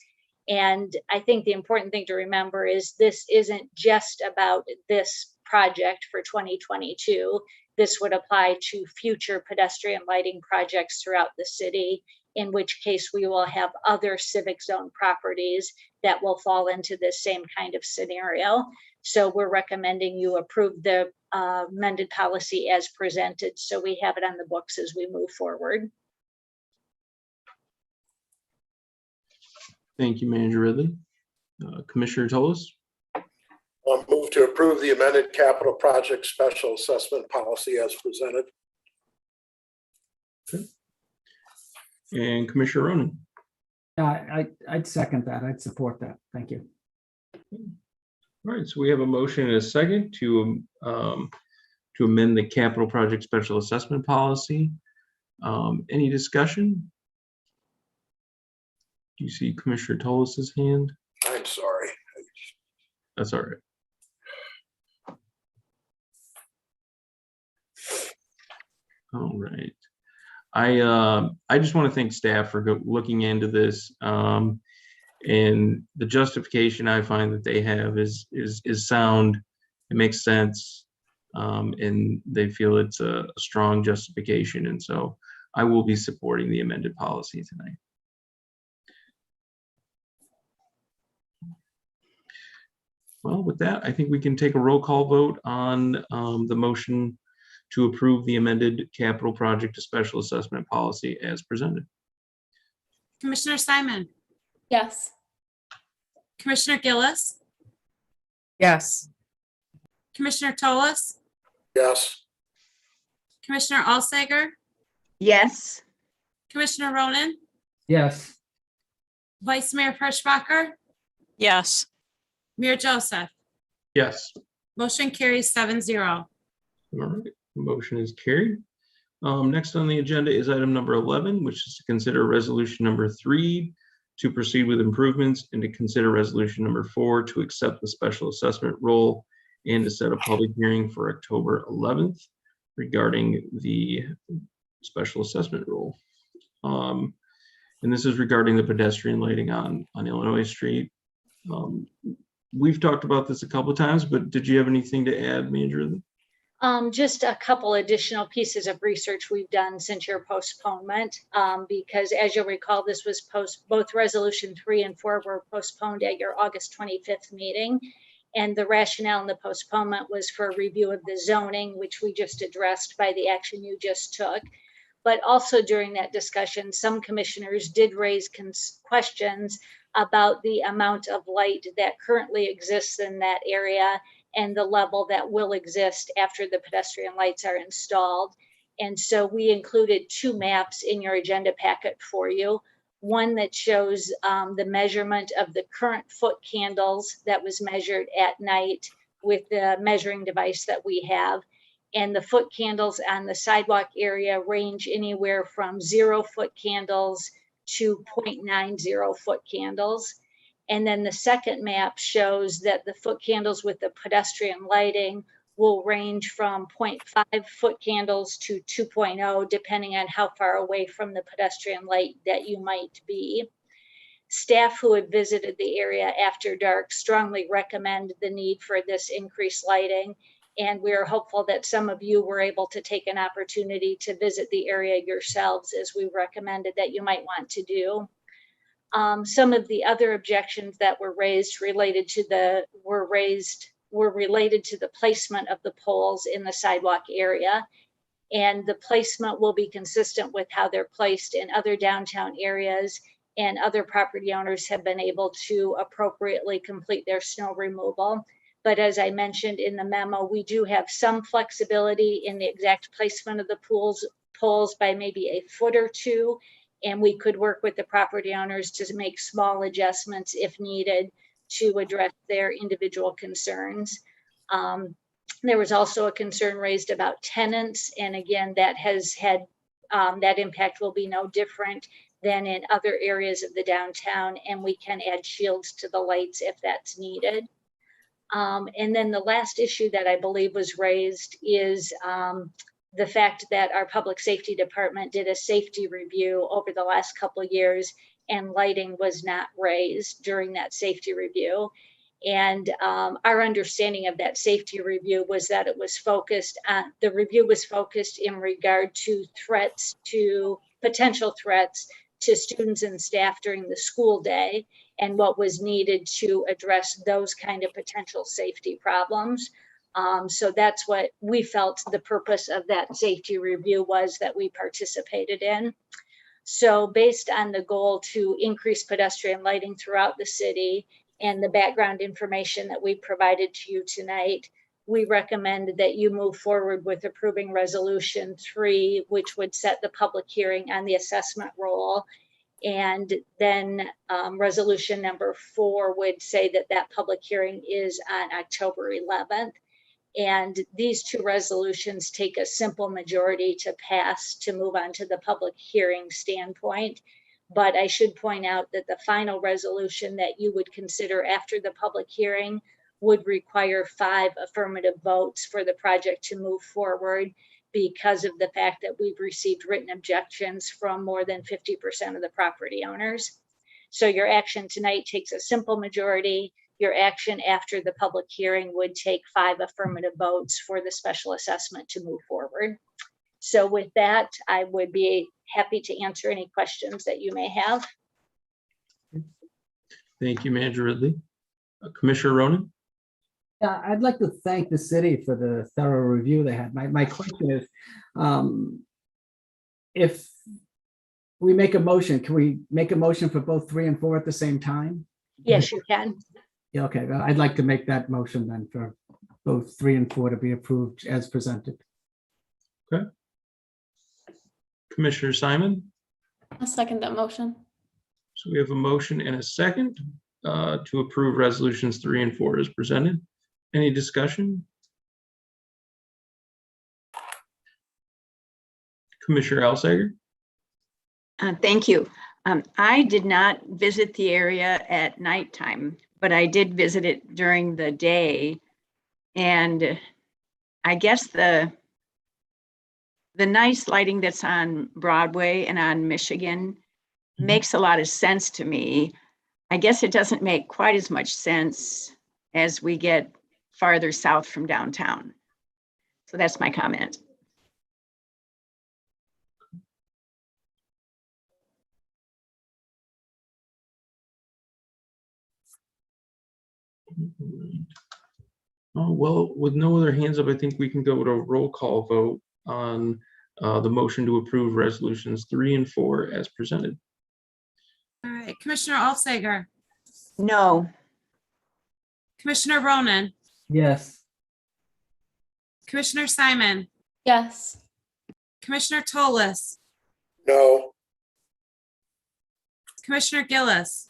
[SPEAKER 9] And I think the important thing to remember is this isn't just about this project for 2022. This would apply to future pedestrian lighting projects throughout the city, in which case we will have other civic zone properties that will fall into this same kind of scenario. So we're recommending you approve the amended policy as presented, so we have it on the books as we move forward.
[SPEAKER 1] Thank you, Manager Ridley. Commissioner Toles?
[SPEAKER 7] I'll move to approve the amended capital project special assessment policy as presented.
[SPEAKER 1] Okay. And Commissioner Ronan?
[SPEAKER 6] I'd second that. I'd support that. Thank you.
[SPEAKER 1] All right, so we have a motion and a second to amend the capital project special assessment policy. Any discussion? Do you see Commissioner Toles's hand?
[SPEAKER 7] I'm sorry.
[SPEAKER 1] That's all right. All right. I just want to thank staff for looking into this. And the justification I find that they have is sound. It makes sense, and they feel it's a strong justification. And so I will be supporting the amended policy tonight. Well, with that, I think we can take a roll call vote on the motion to approve the amended capital project to special assessment policy as presented.
[SPEAKER 2] Commissioner Simon,
[SPEAKER 4] Yes.
[SPEAKER 2] Commissioner Gillis,
[SPEAKER 5] Yes.
[SPEAKER 2] Commissioner Toles,
[SPEAKER 7] Yes.
[SPEAKER 2] Commissioner Alsager,
[SPEAKER 3] Yes.
[SPEAKER 2] Commissioner Ronan,
[SPEAKER 6] Yes.
[SPEAKER 2] Vice Mayor Hirschbacher,
[SPEAKER 8] Yes.
[SPEAKER 2] Mayor Joseph.
[SPEAKER 1] Yes.
[SPEAKER 2] Motion carries 7-0.
[SPEAKER 1] All right, motion is carried. Next on the agenda is item number 11, which is to consider resolution number 3 to proceed with improvements, and to consider resolution number 4 to accept the special assessment roll and to set a public hearing for October 11th regarding the special assessment roll. And this is regarding the pedestrian lighting on Illinois Street. We've talked about this a couple of times, but did you have anything to add, Manager?
[SPEAKER 9] Just a couple additional pieces of research we've done since your postponement, because as you'll recall, this was both resolution 3 and 4 were postponed at your August 25th meeting. And the rationale in the postponement was for a review of the zoning, which we just addressed by the action you just took. But also during that discussion, some commissioners did raise questions about the amount of light that currently exists in that area and the level that will exist after the pedestrian lights are installed. And so we included 2 maps in your agenda packet for you. One that shows the measurement of the current foot candles that was measured at night with the measuring device that we have. And the foot candles on the sidewalk area range anywhere from 0 foot candles to 0.90 foot candles. And then the second map shows that the foot candles with the pedestrian lighting will range from 0.5 foot candles to 2.0, depending on how far away from the pedestrian light that you might be. Staff who had visited the area after dark strongly recommend the need for this increased lighting. And we're hopeful that some of you were able to take an opportunity to visit the area yourselves, as we recommended that you might want to do. Some of the other objections that were raised related to the placement of the poles in the sidewalk area. And the placement will be consistent with how they're placed in other downtown areas, and other property owners have been able to appropriately complete their snow removal. But as I mentioned in the memo, we do have some flexibility in the exact placement of the poles by maybe a foot or two. And we could work with the property owners to make small adjustments if needed to address their individual concerns. There was also a concern raised about tenants. And again, that has had, that impact will be no different than in other areas of the downtown. And we can add shields to the lights if that's needed. And then the last issue that I believe was raised is the fact that our public safety department did a safety review over the last couple of years, and lighting was not raised during that safety review. And our understanding of that safety review was that it was focused on, the review was focused in regard to threats, to potential threats to students and staff during the school day, and what was needed to address those kind of potential safety problems. So that's what we felt the purpose of that safety review was that we participated in. So based on the goal to increase pedestrian lighting throughout the city and the background information that we provided to you tonight, we recommend that you move forward with approving Resolution 3, which would set the public hearing on the assessment roll. And then resolution number 4 would say that that public hearing is on October 11th. And these two resolutions take a simple majority to pass to move on to the public hearing standpoint. But I should point out that the final resolution that you would consider after the public hearing would require 5 affirmative votes for the project to move forward, because of the fact that we've received written objections from more than 50% of the property owners. So your action tonight takes a simple majority. Your action after the public hearing would take 5 affirmative votes for the special assessment to move forward. So with that, I would be happy to answer any questions that you may have.
[SPEAKER 1] Thank you, Manager Ridley. Commissioner Ronan?
[SPEAKER 6] Yeah, I'd like to thank the city for the thorough review they had. My question is, if we make a motion, can we make a motion for both 3 and 4 at the same time?
[SPEAKER 9] Yes, you can.
[SPEAKER 6] Yeah, okay, well, I'd like to make that motion then for both 3 and 4 to be approved as presented.
[SPEAKER 1] Okay. Commissioner Simon?
[SPEAKER 4] I'll second that motion.
[SPEAKER 1] So we have a motion and a second to approve resolutions 3 and 4 as presented. Any discussion? Commissioner Alsager?
[SPEAKER 3] Thank you. I did not visit the area at nighttime, but I did visit it during the day. And I guess the nice lighting that's on Broadway and on Michigan makes a lot of sense to me. I guess it doesn't make quite as much sense as we get farther south from downtown. So that's my comment.
[SPEAKER 1] Oh, well, with no other hands up, I think we can go to a roll call vote on the motion to approve resolutions 3 and 4 as presented.
[SPEAKER 2] All right, Commissioner Alsager,
[SPEAKER 3] No.
[SPEAKER 2] Commissioner Ronan,
[SPEAKER 6] Yes.
[SPEAKER 2] Commissioner Simon,
[SPEAKER 4] Yes.
[SPEAKER 2] Commissioner Tolis,
[SPEAKER 7] No.
[SPEAKER 2] Commissioner Gillis,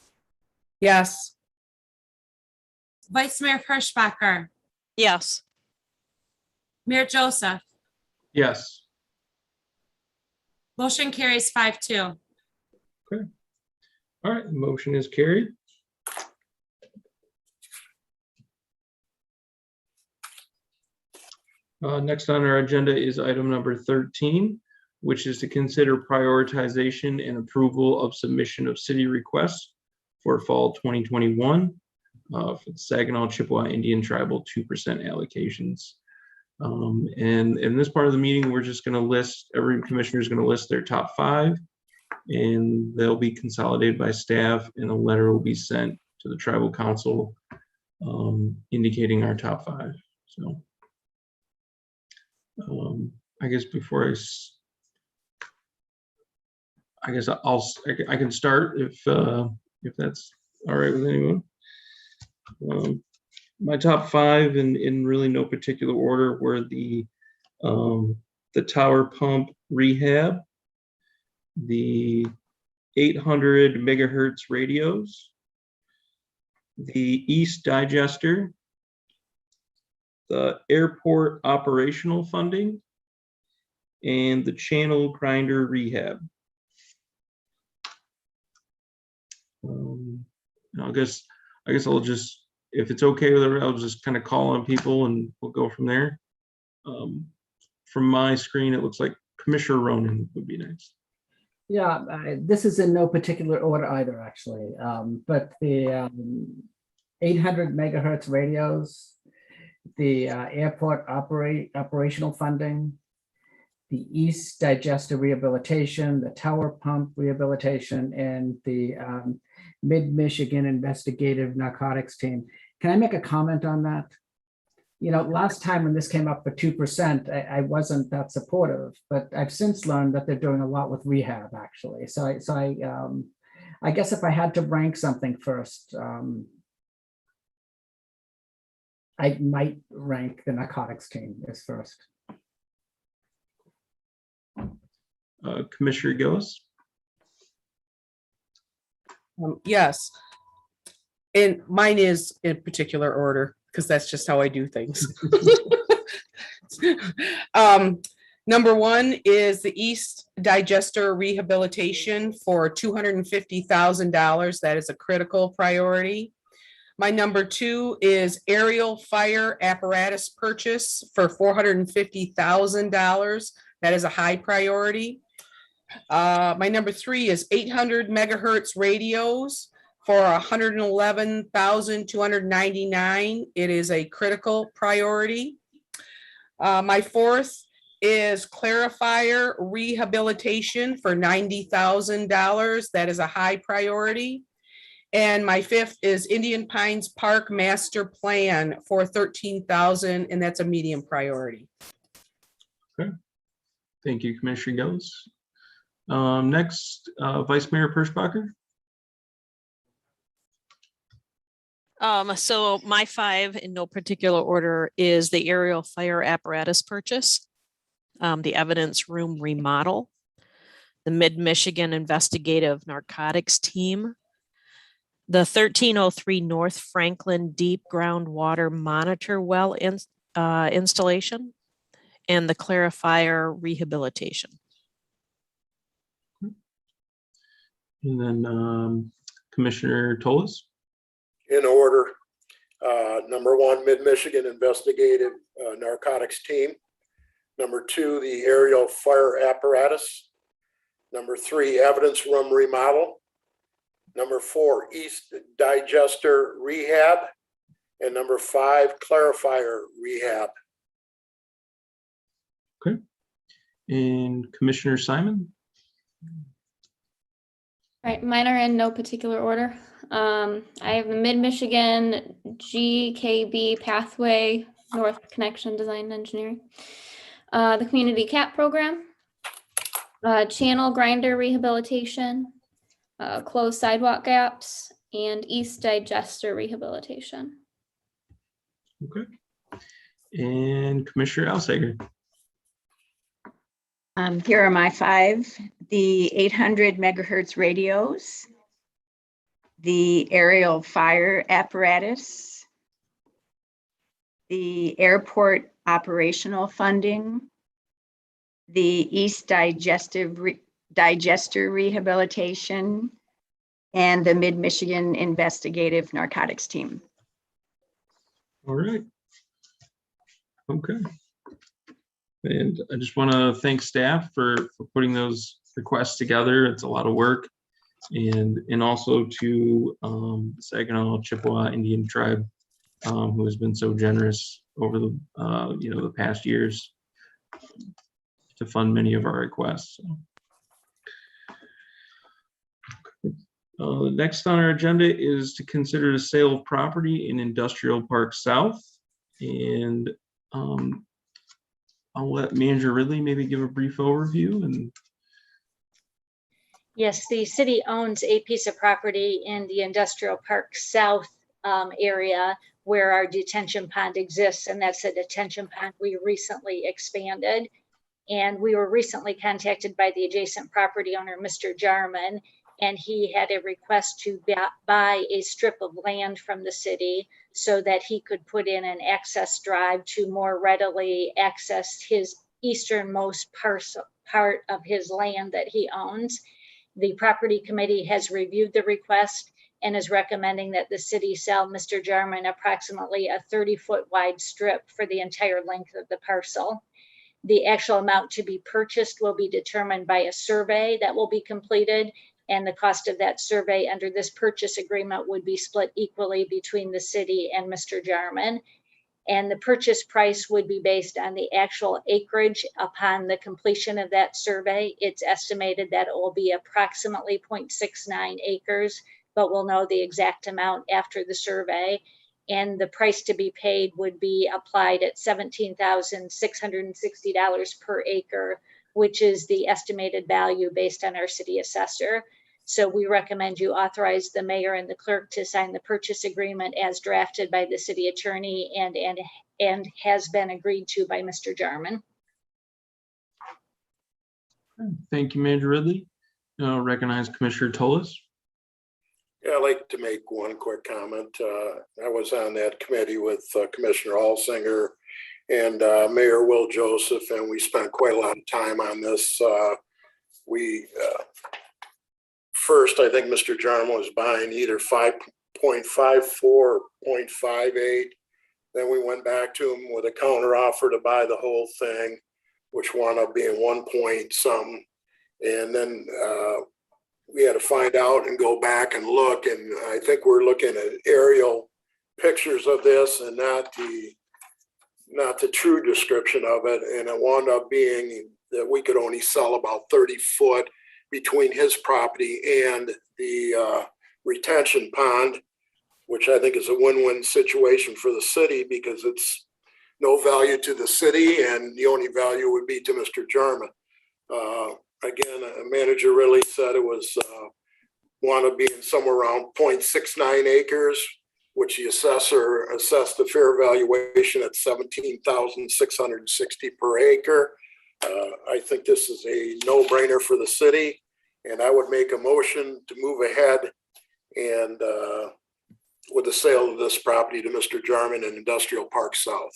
[SPEAKER 5] Yes.
[SPEAKER 2] Vice Mayor Hirschbacher,
[SPEAKER 8] Yes.
[SPEAKER 2] Mayor Joseph.
[SPEAKER 1] Yes.
[SPEAKER 2] Motion carries 5-2.
[SPEAKER 1] Okay. All right, the motion is carried. Next on our agenda is item number 13, which is to consider prioritization and approval of submission of city requests for fall 2021 for the Saginaw Chippewa Indian Tribal 2% allocations. And in this part of the meeting, we're just going to list, every commissioner is going to list their top 5, and they'll be consolidated by staff, and a letter will be sent to the tribal council indicating our top 5. So I guess before I can start if that's all right with anyone. My top 5 in really no particular order were the tower pump rehab, the 800 megahertz radios, the East Digester, the airport operational funding, and the channel grinder rehab. I guess I'll just, if it's okay with everyone, I'll just kind of call on people and we'll go from there. From my screen, it looks like Commissioner Ronan would be next.
[SPEAKER 6] Yeah, this is in no particular order either, actually. But the 800 megahertz radios, the airport operational funding, the East Digester rehabilitation, the tower pump rehabilitation, and the Mid-Michigan Investigative Narcotics Team. Can I make a comment on that? You know, last time when this came up for 2%, I wasn't that supportive, but I've since learned that they're doing a lot with rehab, actually. So I guess if I had to rank something first, I might rank the narcotics team as first.
[SPEAKER 1] Commissioner Gillis?
[SPEAKER 5] Yes. And mine is in particular order because that's just how I do things. Number 1 is the East Digester rehabilitation for $250,000. That is a critical priority. My number 2 is aerial fire apparatus purchase for $450,000. That is a high priority. My number 3 is 800 megahertz radios for $111,299. It is a critical priority. My 4th is clarifier rehabilitation for $90,000. That is a high priority. And my 5th is Indian Pines Park Master Plan for $13,000, and that's a medium priority.
[SPEAKER 1] Okay. Thank you, Commissioner Gillis. Next, Vice Mayor Hirschbacher.
[SPEAKER 8] So my 5 in no particular order is the aerial fire apparatus purchase, the evidence room remodel, the Mid-Michigan Investigative Narcotics Team, the 1303 North Franklin Deep Groundwater Monitor Well installation, and the clarifier rehabilitation.
[SPEAKER 1] And then Commissioner Toles.
[SPEAKER 7] In order, number 1, Mid-Michigan Investigative Narcotics Team. Number 2, the aerial fire apparatus. Number 3, evidence room remodel. Number 4, East Digester rehab. And number 5, clarifier rehab.
[SPEAKER 1] Okay. And Commissioner Simon.
[SPEAKER 4] All right, mine are in no particular order. I have the Mid-Michigan GKB Pathway North Connection Design and Engineering, the Community CAP Program, Channel Grinder Rehabilitation, Closed Sidewalk Gaps, and East Digester Rehabilitation.
[SPEAKER 1] Okay. And Commissioner Alsager.
[SPEAKER 3] Here are my 5, the 800 megahertz radios, the aerial fire apparatus, the airport operational funding, the East Digester rehabilitation, and the Mid-Michigan Investigative Narcotics Team.
[SPEAKER 1] All right. Okay. And I just want to thank staff for putting those requests together. It's a lot of work. And also to Saginaw Chippewa Indian Tribe, who has been so generous over the the past years to fund many of our requests. Next on our agenda is to consider the sale of property in Industrial Park South. And I'll let Manager Ridley maybe give a brief overview. And
[SPEAKER 9] Yes, the city owns a piece of property in the Industrial Park South area where our detention pond exists, and that's a detention pond we recently expanded. And we were recently contacted by the adjacent property owner, Mr. Jarman, and he had a request to buy a strip of land from the city so that he could put in an access drive to more readily access his easternmost part of his land that he owns. The property committee has reviewed the request and is recommending that the city sell Mr. Jarman approximately a 30-foot wide strip for the entire length of the parcel. The actual amount to be purchased will be determined by a survey that will be completed, and the cost of that survey under this purchase agreement would be split equally between the city and Mr. Jarman. And the purchase price would be based on the actual acreage upon the completion of that survey. It's estimated that it will be approximately 0.69 acres, but we'll know the exact amount after the survey. And the price to be paid would be applied at $17,660 per acre, which is the estimated value based on our city assessor. So we recommend you authorize the mayor and the clerk to sign the purchase agreement as drafted by the city attorney and has been agreed to by Mr. Jarman.
[SPEAKER 1] thank you, Manager Ridley. I'll recognize Commissioner Tolis.
[SPEAKER 7] Yeah, I'd like to make one quick comment. I was on that committee with Commissioner Alsinger and Mayor Will Joseph, and we spent quite a lot of time on this. First, I think Mr. Jarman was buying either 5.54 or 0.58. Then we went back to him with a counter offer to buy the whole thing, which wound up being 1 point something. And then we had to find out and go back and look. And I think we're looking at aerial pictures of this and not the true description of it. And it wound up being that we could only sell about 30 foot between his property and the retention pond, which I think is a win-win situation for the city because it's no value to the city and the only value would be to Mr. Jarman. Again, a manager really said it was want to be somewhere around 0.69 acres, which the assessor assessed the fair valuation at $17,660 per acre. I think this is a no-brainer for the city, and I would make a motion to move ahead and with the sale of this property to Mr. Jarman in Industrial Park South.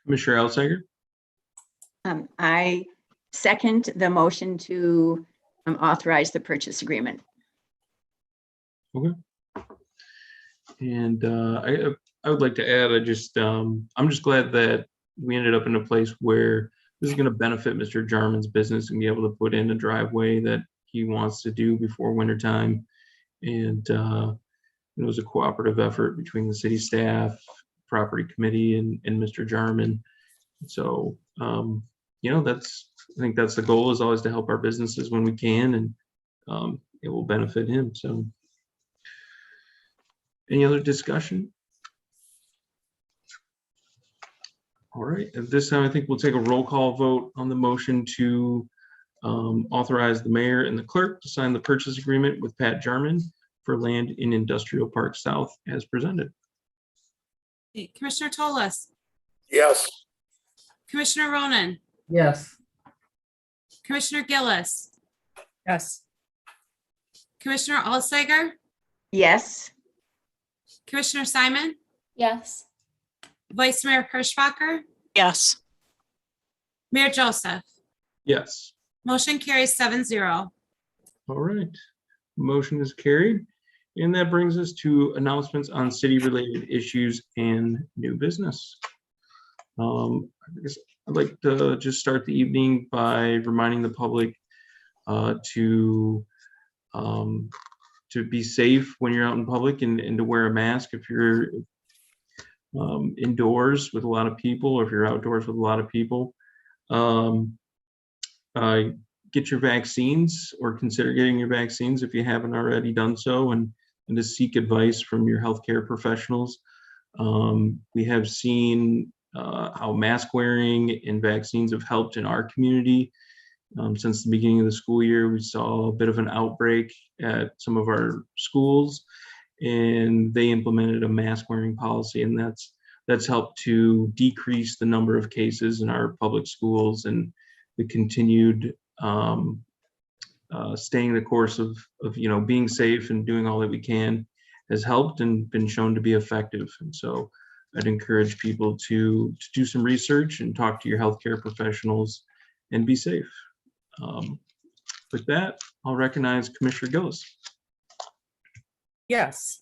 [SPEAKER 1] Commissioner Alsager.
[SPEAKER 3] I second the motion to authorize the purchase agreement.
[SPEAKER 1] Okay. And I would like to add, I'm just glad that we ended up in a place where this is going to benefit Mr. Jarman's business and be able to put in a driveway that he wants to do before winter time. And it was a cooperative effort between the city staff, property committee, and Mr. Jarman. So, I think that's the goal, is always to help our businesses when we can, and it will benefit him. So any other discussion? All right, at this time, I think we'll take a roll call vote on the motion to authorize the mayor and the clerk to sign the purchase agreement with Pat Jarman for land in Industrial Park South as presented.
[SPEAKER 2] Commissioner Tolis,
[SPEAKER 7] Yes.
[SPEAKER 2] Commissioner Ronan,
[SPEAKER 6] Yes.
[SPEAKER 2] Commissioner Gillis,
[SPEAKER 5] Yes.
[SPEAKER 2] Commissioner Alsteiger,
[SPEAKER 3] Yes.
[SPEAKER 2] Commissioner Simon,
[SPEAKER 4] Yes.
[SPEAKER 2] Vice Mayor Hirschbacher,
[SPEAKER 8] Yes.
[SPEAKER 2] Mayor Joseph.
[SPEAKER 1] Yes.
[SPEAKER 2] Motion carries 7-0.
[SPEAKER 1] All right. Motion is carried. And that brings us to announcements on city-related issues and new business. I guess I'd like to just start the evening by reminding the public to be safe when you're out in public and to wear a mask if you're indoors with a lot of people, or if you're outdoors with a lot of people. Get your vaccines, or consider getting your vaccines if you haven't already done so, and to seek advice from your healthcare professionals. We have seen how mask wearing and vaccines have helped in our community. Since the beginning of the school year, we saw a bit of an outbreak at some of our schools, and they implemented a mask wearing policy, and that's helped to decrease the number of cases in our public schools, and the continued staying the course of being safe and doing all that we can has helped and been shown to be effective. And so I'd encourage people to do some research and talk to your healthcare professionals and be safe. With that, I'll recognize Commissioner Gillis.
[SPEAKER 5] Yes.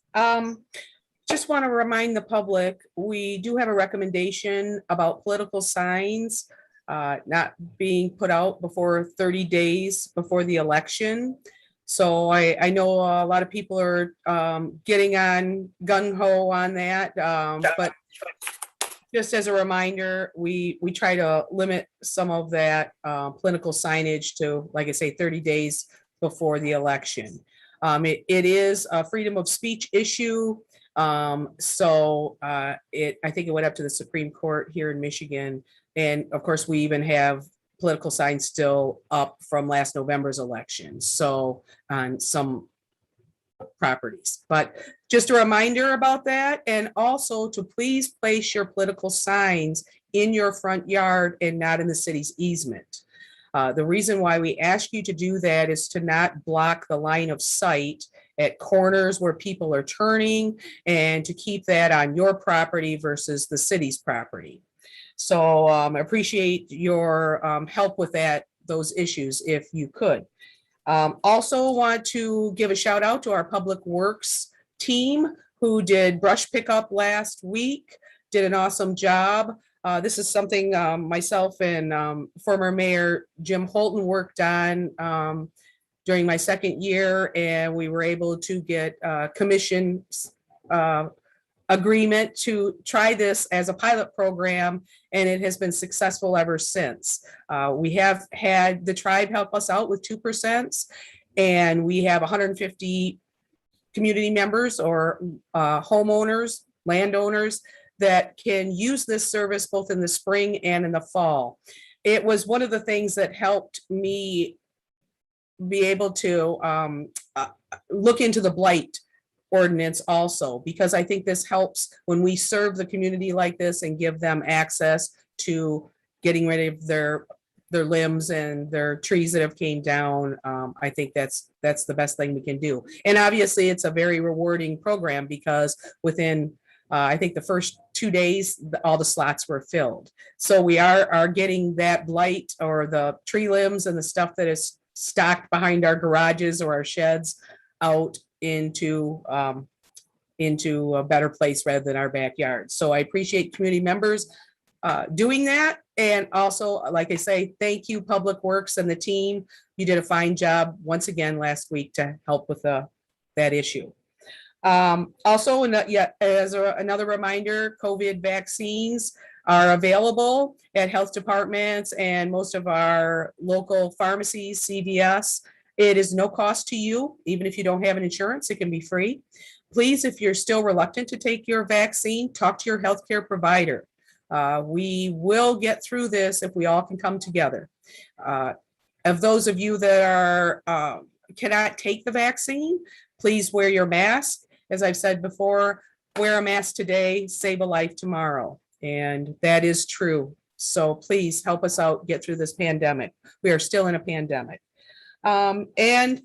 [SPEAKER 5] Just want to remind the public, we do have a recommendation about political signs not being put out before 30 days before the election. So I know a lot of people are getting on gung-ho on that, but just as a reminder, we try to limit some of that political signage to, like I say, 30 days before the election. It is a freedom of speech issue. So I think it went up to the Supreme Court here in Michigan. And of course, we even have political signs still up from last November's election. So on some properties, but just a reminder about that. And also to please place your political signs in your front yard and not in the city's easement. The reason why we ask you to do that is to not block the line of sight at corners where people are turning, and to keep that on your property versus the city's property. So I appreciate your help with those issues if you could. Also want to give a shout out to our Public Works team who did brush pickup last week, did an awesome job. This is something myself and former Mayor Jim Holton worked on during my second year, and we were able to get commission agreement to try this as a pilot program, and it has been successful ever since. We have had the tribe help us out with 2%, and we have 150 community members or homeowners, landowners that can use this service both in the spring and in the fall. It was one of the things that helped me be able to look into the blight ordinance also, because I think this helps when we serve the community like this and give them access to getting rid of their limbs and their trees that have came down. I think that's the best thing we can do. And obviously it's a very rewarding program, because within I think the first 2 days, all the slots were filled. So we are getting that blight or the tree limbs and the stuff that is stocked behind our garages or our sheds out into a better place rather than our backyard. So I appreciate community members doing that. And also, like I say, thank you, Public Works and the team. You did a fine job once again last week to help with that issue. Also, as another reminder, COVID vaccines are available at health departments and most of our local pharmacies, CVS. It is no cost to you, even if you don't have an insurance, it can be free. Please, if you're still reluctant to take your vaccine, talk to your healthcare provider. We will get through this if we all can come together. Of those of you that cannot take the vaccine, please wear your mask. As I've said before, wear a mask today, save a life tomorrow. And that is true. So please help us out, get through this pandemic. We are still in a pandemic. And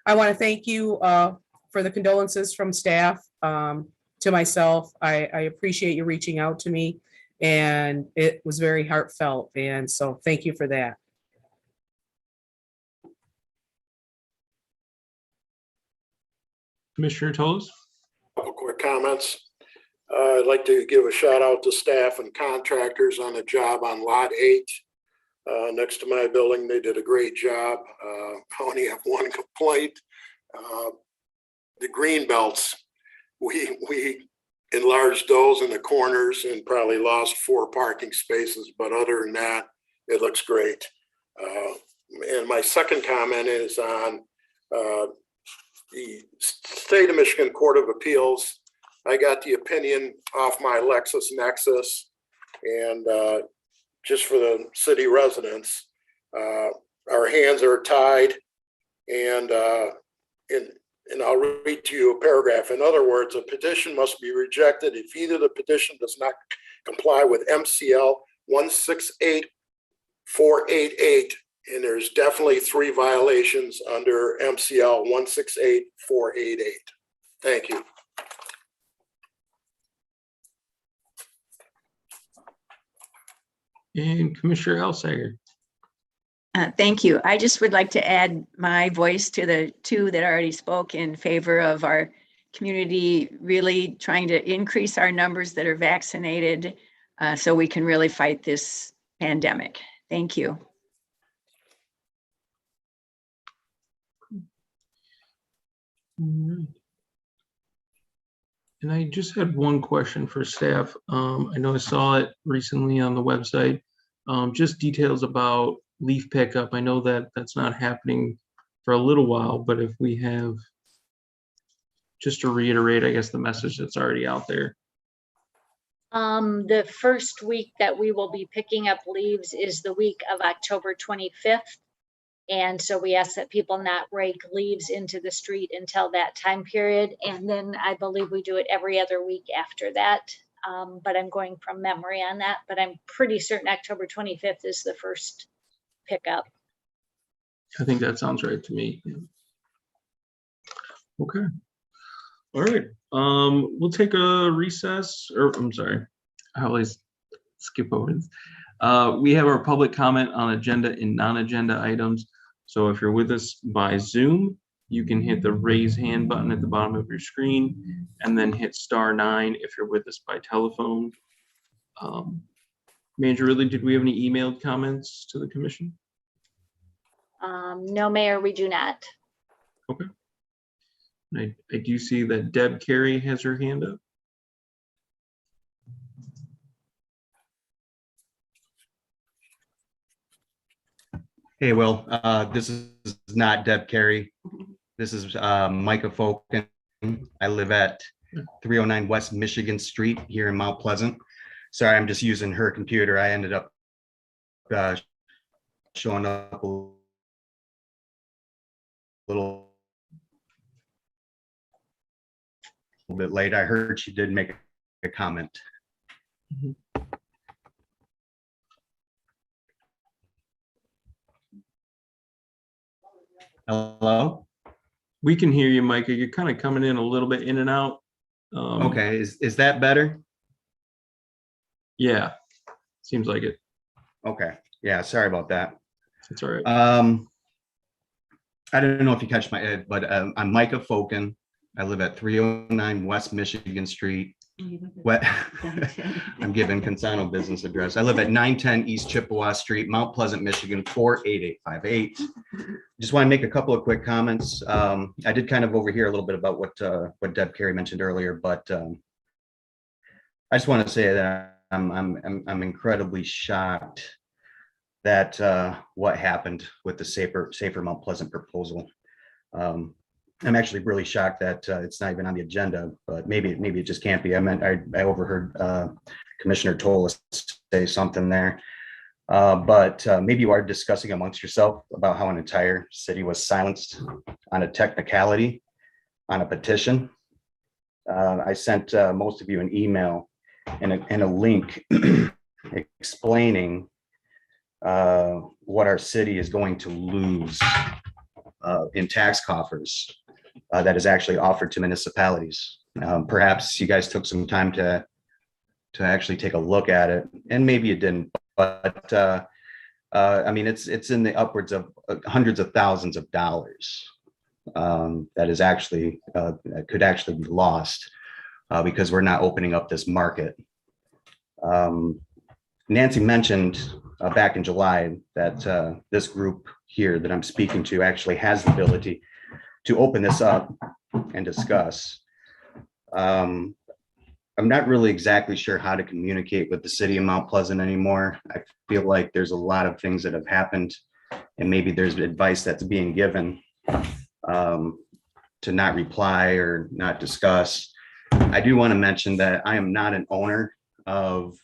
[SPEAKER 5] I want to thank you for the condolences from staff to myself. I appreciate you reaching out to me, and it was very heartfelt. And so thank you for that.
[SPEAKER 1] Commissioner Toles?
[SPEAKER 7] Couple quick comments. I'd like to give a shout out to staff and contractors on a job on Lot 8. Next to my building, they did a great job. I only have one complaint. The green belts, we enlarged those in the corners and probably lost 4 parking spaces, but other than that, it looks great. And my second comment is on the State of Michigan Court of Appeals. I got the opinion off my LexisNexis, and just for the city residents, our hands are tied, and I'll read to you a paragraph. In other words, a petition must be rejected if either the petition does not comply with MCL 168488, and there's definitely 3 violations under MCL 168488. Thank you.
[SPEAKER 1] And Commissioner Elsager.
[SPEAKER 3] Thank you. I just would like to add my voice to the 2 that already spoke in favor of our community really trying to increase our numbers that are vaccinated so we can really fight this pandemic. Thank you.
[SPEAKER 1] And I just had one question for staff. I know I saw it recently on the website. Just details about leaf pickup. I know that that's not happening for a little while, but if we have, just to reiterate, I guess the message that's already out there.
[SPEAKER 9] The first week that we will be picking up leaves is the week of October 25th. And so we ask that people not rake leaves into the street until that time period. And then I believe we do it every other week after that. But I'm going from memory on that, but I'm pretty certain October 25th is the first pickup.
[SPEAKER 1] I think that sounds right to me. Yeah. Okay. All right. We'll take a recess, or I'm sorry, I always skip over this. We have our public comment on agenda and non-agenda items. So if you're with us by Zoom, you can hit the raise hand button at the bottom of your screen and then hit *9 if you're with us by telephone. Manager Ridley, did we have any emailed comments to the commission?
[SPEAKER 9] No, Mayor, we do not.
[SPEAKER 1] Okay. I do see that Deb Carey has her hand up.
[SPEAKER 15] Hey, Will, this is not Deb Carey. This is Micah Folken. I live at 309 West Michigan Street here in Mount Pleasant. Sorry, I'm just using her computer. I ended up showing up a little bit late. I heard she did make a comment.
[SPEAKER 1] Mm-hmm.
[SPEAKER 15] Hello?
[SPEAKER 1] We can hear you, Micah. You're kind of coming in a little bit in and out.
[SPEAKER 15] Okay, is that better?
[SPEAKER 1] Yeah, seems like it.
[SPEAKER 15] Okay, yeah, sorry about that.
[SPEAKER 1] That's all right.
[SPEAKER 15] I don't know if you catch my head, but I'm Micah Folken. I live at 309 West Michigan Street. I'm giving Consano business address. I live at 910 East Chippewa Street, Mount Pleasant, Michigan, 48858. Just want to make a couple of quick comments. I did kind of overhear a little bit about what Deb Carey mentioned earlier, but I just want to say that I'm incredibly shocked that what happened with the safer Mount Pleasant proposal. I'm actually really shocked that it's not even on the agenda, but maybe it just can't be. I overheard Commissioner Toles say something there, but maybe you are discussing amongst yourself about how an entire city was silenced on a technicality, on a petition. I sent most of you an email and a link explaining what our city is going to lose in tax coffers that is actually offered to municipalities. Perhaps you guys took some time to actually take a look at it, and maybe you didn't, but I mean, it's in the upwards of hundreds of thousands of dollars that is actually that could actually be lost because we're not opening up this market. Nancy mentioned back in July that this group here that I'm speaking to actually has the ability to open this up and discuss. I'm not really exactly sure how to communicate with the city of Mount Pleasant anymore. I feel like there's a lot of things that have happened, and maybe there's advice that's being given to not reply or not discuss. I do want to mention that I am not an owner of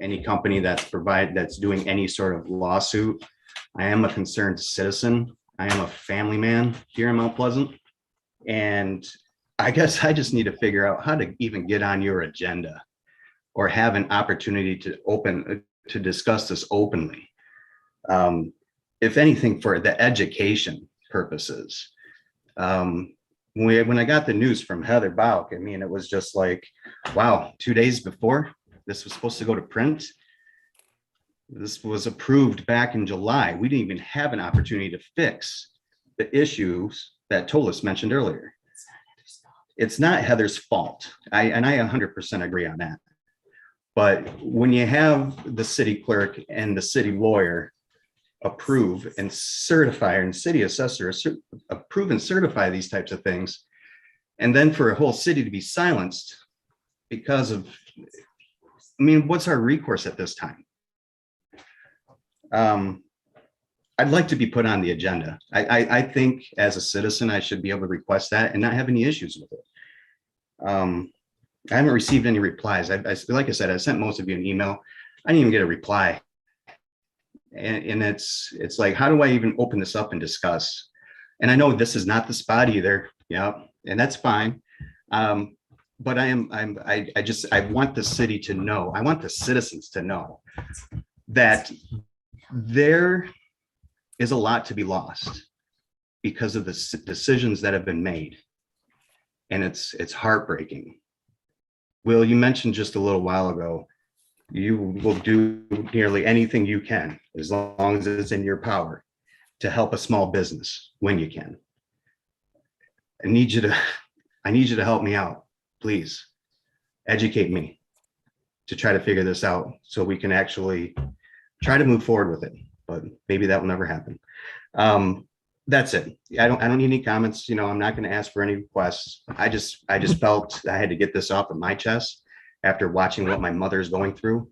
[SPEAKER 15] any company that's doing any sort of lawsuit. I am a concerned citizen. I am a family man here in Mount Pleasant, and I guess I just need to figure out how to even get on your agenda or have an opportunity to discuss this openly. If anything, for the education purposes. When I got the news from Heather Bauk, I mean, it was just like, wow, 2 days before this was supposed to go to print. This was approved back in July. We didn't even have an opportunity to fix the issues that Tolis mentioned earlier. It's not Heather's fault. I 100% agree on that. But when you have the city clerk and the city lawyer approve and certify, and city assessor approve and certify these types of things, and then for a whole city to be silenced because of, I mean, what's our recourse at this time? I'd like to be put on the agenda. I think as a citizen, I should be able to request that and not have any issues with it. I haven't received any replies. Like I said, I sent most of you an email. I didn't even get a reply. And it's like, how do I even open this up and discuss? And I know this is not the spot either. Yeah, and that's fine. But I want the city to know, I want the citizens to know that there is a lot to be lost because of the decisions that have been made. And it's heartbreaking. Will, you mentioned just a little while ago, you will do nearly anything you can, as long as it's in your power, to help a small business when you can. I need you to help me out, please. Educate me to try to figure this out so we can actually try to move forward with it, but maybe that will never happen. That's it. I don't need any comments. You know, I'm not going to ask for any requests. I just felt I had to get this off of my chest after watching what my mother is going through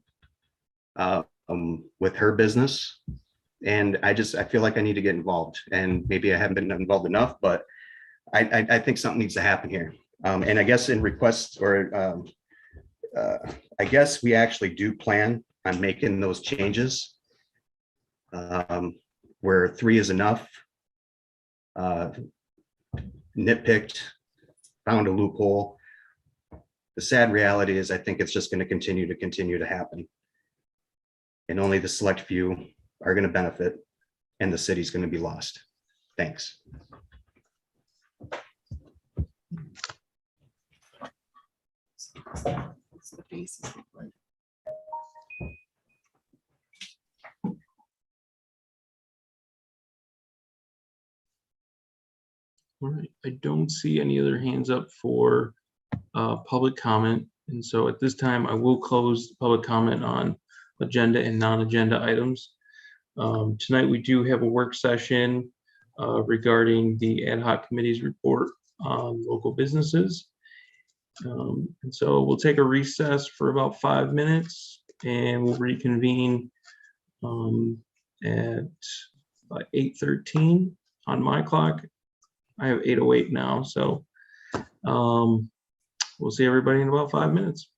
[SPEAKER 15] with her business. And I feel like I need to get involved, and maybe I haven't been involved enough, but I think something needs to happen here. And I guess in requests, or I guess we actually do plan on making those changes where 3 is enough. Nitpicked, found a loophole. The sad reality is I think it's just going to continue to happen. And only the select few are going to benefit, and the city's going to be lost. Thanks.
[SPEAKER 1] All right, I don't see any other hands up for public comment. And so at this time, I will close public comment on agenda and non-agenda items. Tonight, we do have a work session regarding the ad hoc committee's report on local businesses. And so we'll take a recess for about 5 minutes, and we'll reconvene at 8:13 on my clock. I have 8:08 now, so we'll see everybody in about 5 minutes.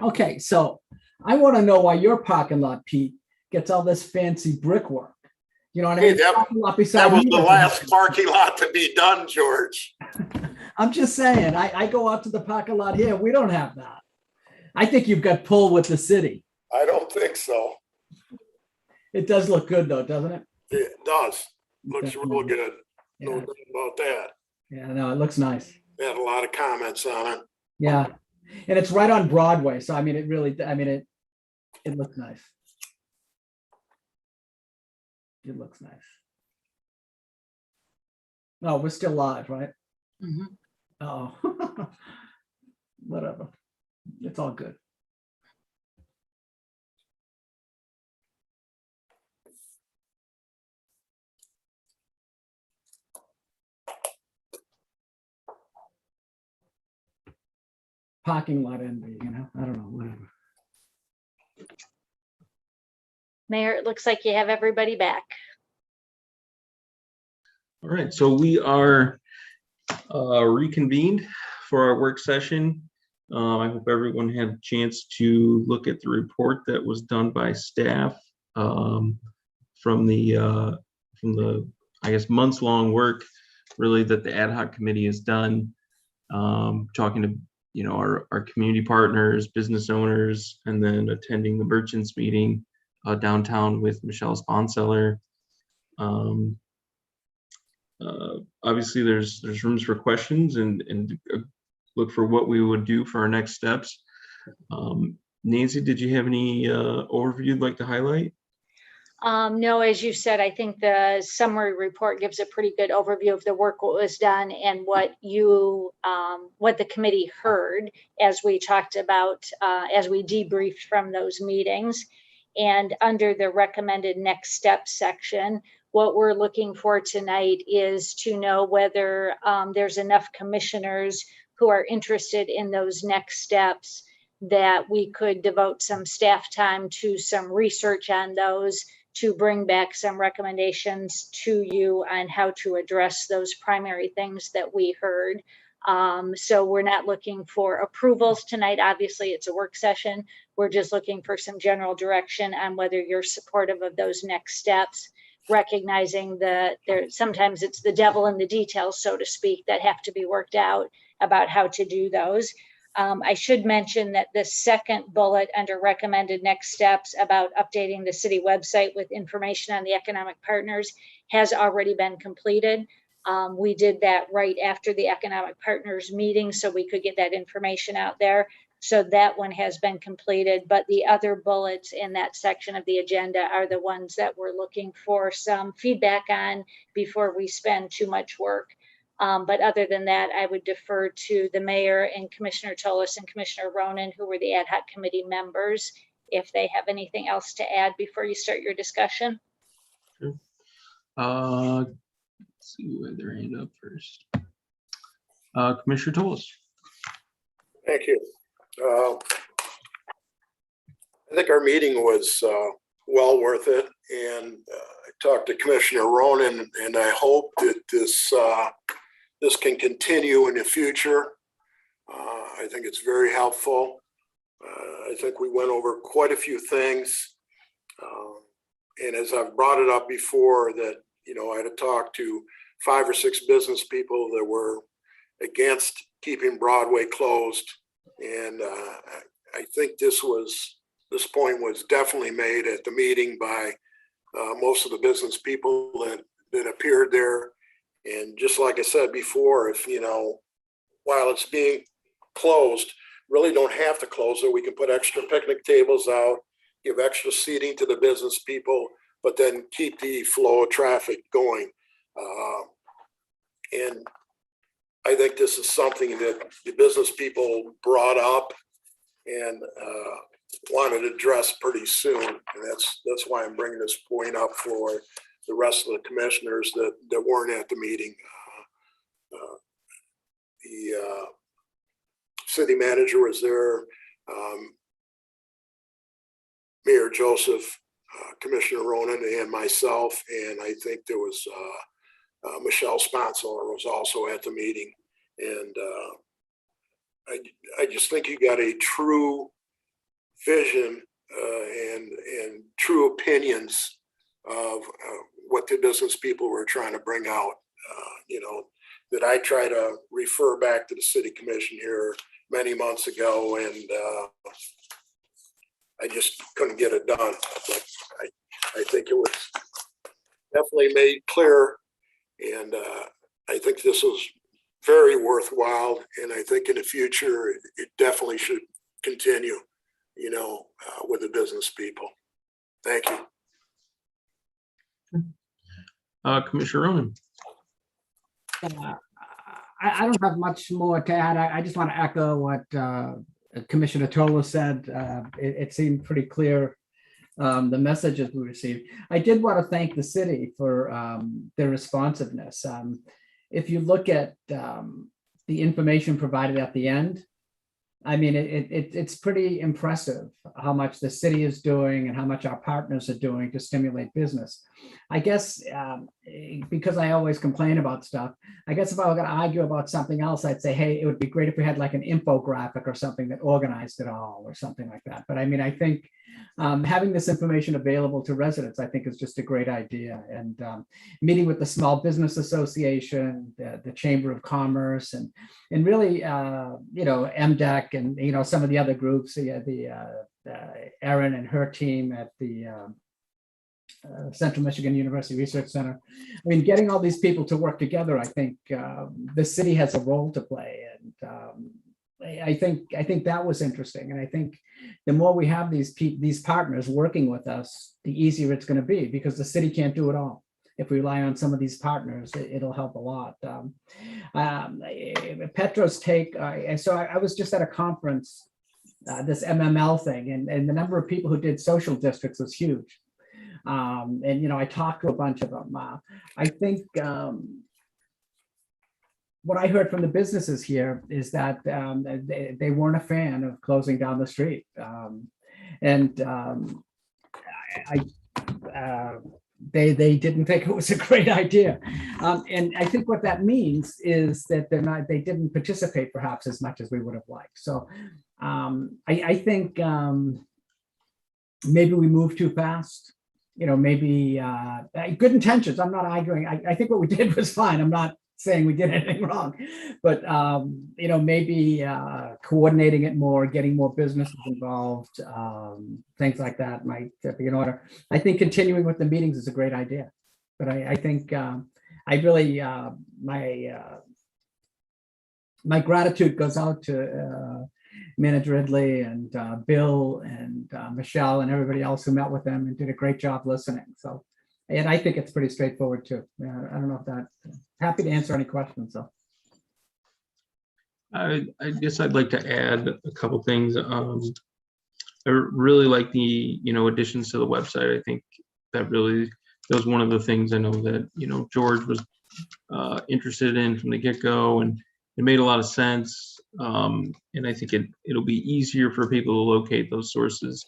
[SPEAKER 6] Okay, so I want to know why your parking lot, Pete, gets all this fancy brickwork. You know what I
[SPEAKER 7] Hey,
[SPEAKER 6] mean?
[SPEAKER 7] that
[SPEAKER 6] Parking lot
[SPEAKER 7] that
[SPEAKER 6] beside
[SPEAKER 7] was
[SPEAKER 6] me
[SPEAKER 7] the
[SPEAKER 6] doesn't
[SPEAKER 7] last
[SPEAKER 6] have-
[SPEAKER 7] parking lot to be done, George.
[SPEAKER 6] I'm just saying, I go out to the parking lot here. We don't have that. I think you've got pull with the city.
[SPEAKER 7] I don't think so.
[SPEAKER 6] It does look good though, doesn't it?
[SPEAKER 7] It does. Looks real
[SPEAKER 6] Definitely.
[SPEAKER 7] good. No
[SPEAKER 6] Yeah,
[SPEAKER 7] doubt about that.
[SPEAKER 6] yeah, no, it looks nice.
[SPEAKER 7] We had a lot of comments on it.
[SPEAKER 6] Yeah, and it's right on Broadway, so I mean, it really, I mean, it looks nice. It looks nice. No, we're still live, right? Oh, whatever. It's all good. Parking lot envy, you know, I don't know, whatever.
[SPEAKER 9] Mayor, it looks like you have everybody back.
[SPEAKER 1] All right, so we are reconvened for our work session. I hope everyone had a chance to look at the report that was done by staff from the I guess months-long work really that the ad hoc committee has done, talking to our community partners, business owners, and then attending the merchants meeting downtown with Michelle Sponseller. Obviously there's rooms for questions and look for what we would do for our next steps. Nancy, did you have any overview you'd like to highlight?
[SPEAKER 9] No, as you said, I think the summary report gives a pretty good overview of the work that was done and what the committee heard as we talked about, as we debriefed from those meetings. And under the recommended next steps section, what we're looking for tonight is to know whether there's enough commissioners who are interested in those next steps that we could devote some staff time to some research on those to bring back some recommendations to you on how to address those primary things that we heard. So we're not looking for approvals tonight. Obviously, it's a work session. We're just looking for some general direction on whether you're supportive of those next steps, recognizing that sometimes it's the devil in the details, so to speak, that have to be worked out about how to do those. I should mention that the second bullet under recommended next steps about updating the city website with information on the economic partners has already been completed. We did that right after the economic partners meeting so we could get that information out there. So that one has been completed, but the other bullets in that section of the agenda are the ones that we're looking for some feedback on before we spend too much work. But other than that, I would defer to the mayor and Commissioner Tolis and Commissioner Ronan, who were the ad hoc committee members, if they have anything else to add before you start your discussion.
[SPEAKER 1] Sure. Let's see who had their hand up first. Commissioner Tolis.
[SPEAKER 7] Thank you. I think our meeting was well worth it, and I talked to Commissioner Ronan, and I hope that this can continue in the future. I think it's very helpful. I think we went over quite a few things, and as I've brought it up before, that I had to talk to 5 or 6 business people that were against keeping Broadway closed. And I think this point was definitely made at the meeting by most of the business people that appeared there. And just like I said before, if while it's being closed, really don't have to close it. We can put extra picnic tables out, give extra seating to the business people, but then keep the flow of traffic going. And I think this is something that the business people brought up and wanted to address pretty soon. And that's why I'm bringing this point up for the rest of the commissioners that weren't at the meeting. The city manager was there, Mayor Joseph, Commissioner Ronan, and myself. And I think there was Michelle Sponseller was also at the meeting. And I just think you got a true vision and true opinions of what the business people were trying to bring out. That I try to refer back to the city commission here many months ago, and I just couldn't get it done. But I think it was definitely made clear, and I think this was very worthwhile. And I think in the future, it definitely should continue, with the business people. Thank you.
[SPEAKER 1] Commissioner Ronan.
[SPEAKER 6] I don't have much more to add. I just want to echo what Commissioner Tola said. It seemed pretty clear, the messages we received. I did want to thank the city for their responsiveness. If you look at the information provided at the end, I mean, it's pretty impressive how much the city is doing and how much our partners are doing to stimulate business. I guess because I always complain about stuff, I guess if I were going to argue about something else, I'd say, hey, it would be great if we had like an infographic or something that organized it all or something like that. But I mean, I think having this information available to residents, I think is just a great idea. And meeting with the Small Business Association, the Chamber of Commerce, and really, MDEC and, some of the other groups, Erin and her team at the Central Michigan University Research Center. I mean, getting all these people to work together, I think the city has a role to play. And I think that was interesting. And I think the more we have these partners working with us, the easier it's going to be, because the city can't do it all. If we rely on some of these partners, it'll help a lot. Petro's take, so I was just at a conference, this MML thing, and the number of people who did social districts was huge. And I talked to a bunch of them. I think what I heard from the businesses here is that they weren't a fan of closing down the street. They didn't think it was a great idea. And I think what that means is that they didn't participate perhaps as much as we would have liked. So I think maybe we moved too fast. Maybe good intentions. I'm not arguing. I think what we did was fine. I'm not saying we did anything wrong, but maybe coordinating it more, getting more businesses involved, things like that might be in order. I think continuing with the meetings is a great idea, but I think I really my gratitude goes out to Manager Ridley and Bill and Michelle and everybody else who met with them and did a great job listening. So, and I think it's pretty straightforward too. I don't know if that, happy to answer any questions. So.
[SPEAKER 1] I guess I'd like to add a couple things. I really like the, additions to the website. I think that was one of the things I know that, George was interested in from the get-go, and it made a lot of sense. And I think it'll be easier for people to locate those sources,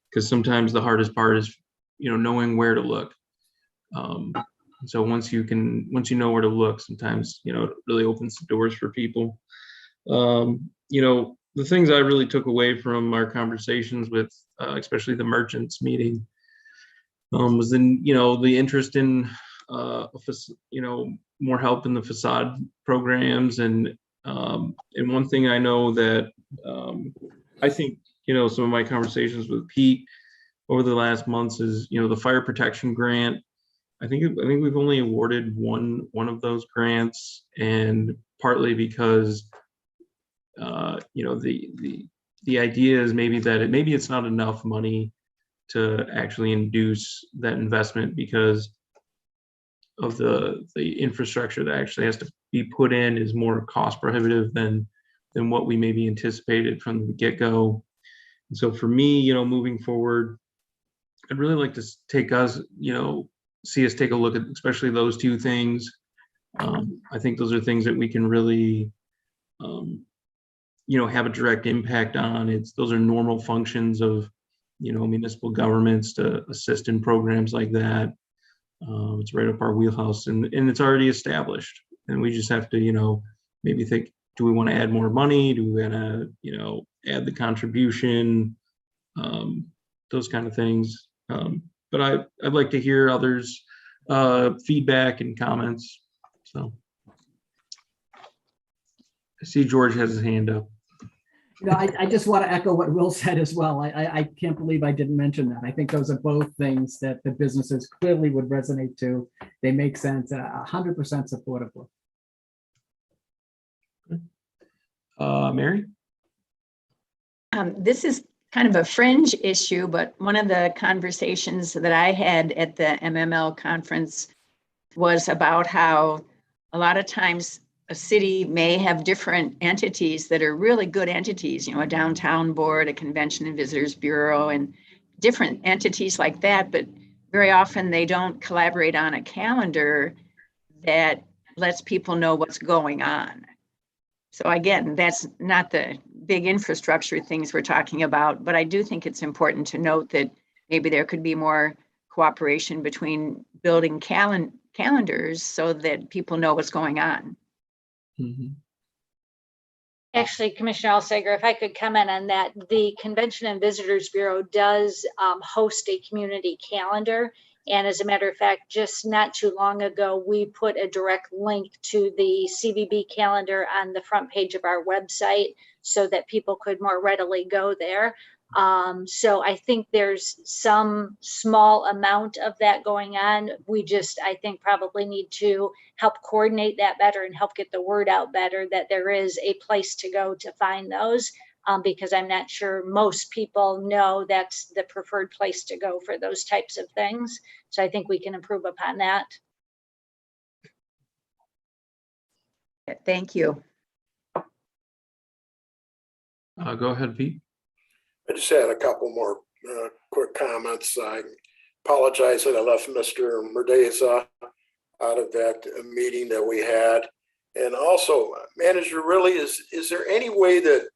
[SPEAKER 1] because sometimes the hardest part is, knowing where to look. So once you know where to look, sometimes, it really opens the doors for people. The things I really took away from our conversations with, especially the merchants meeting, was the interest in, more help in the facade programs. And one thing I know that I think, some of my conversations with Pete over the last months is, the fire protection grant. I think we've only awarded one of those grants, and partly because the idea is maybe it's not enough money to actually induce that investment, because of the infrastructure that actually has to be put in is more cost prohibitive than what we maybe anticipated from the get-go. And so for me, moving forward, I'd really like to see us take a look at especially those two things. I think those are things that we can really have a direct impact on. Those are normal functions of municipal governments to assist in programs like that. It's right up our wheelhouse, and it's already established, and we just have to maybe think, do we want to add more money? Do we want to add the contribution? those kind of things. But I'd like to hear others' feedback and comments. So I see George has his hand up.
[SPEAKER 6] I just want to echo what Will said as well. I can't believe I didn't mention that. I think those are both things that the businesses clearly would resonate to. They make sense, 100% supportive.
[SPEAKER 1] Mary?
[SPEAKER 3] This is kind of a fringe issue, but one of the conversations that I had at the MML conference was about how a lot of times a city may have different entities that are really good entities, a downtown board, a convention and visitors bureau, and different entities like that, but very often they don't collaborate on a calendar that lets people know what's going on. So again, that's not the big infrastructure things we're talking about, but I do think it's important to note that maybe there could be more cooperation between building calendars so that people know what's going on.
[SPEAKER 1] Mm-hmm.
[SPEAKER 9] Actually, Commissioner Alsager, if I could comment on that, the Convention and Visitors Bureau does host a community calendar. And as a matter of fact, just not too long ago, we put a direct link to the CVB calendar on the front page of our website so that people could more readily go there. So I think there's some small amount of that going on. We just, I think, probably need to help coordinate that better and help get the word out better that there is a place to go to find those, because I'm not sure most people know that's the preferred place to go for those types of things. So I think we can improve upon that.
[SPEAKER 3] Thank you.
[SPEAKER 1] Go ahead, Pete.
[SPEAKER 7] I just had a couple more quick comments. I apologize that I left Mr. Merdeza out of that meeting that we had. And also, manager, really, is there any way that,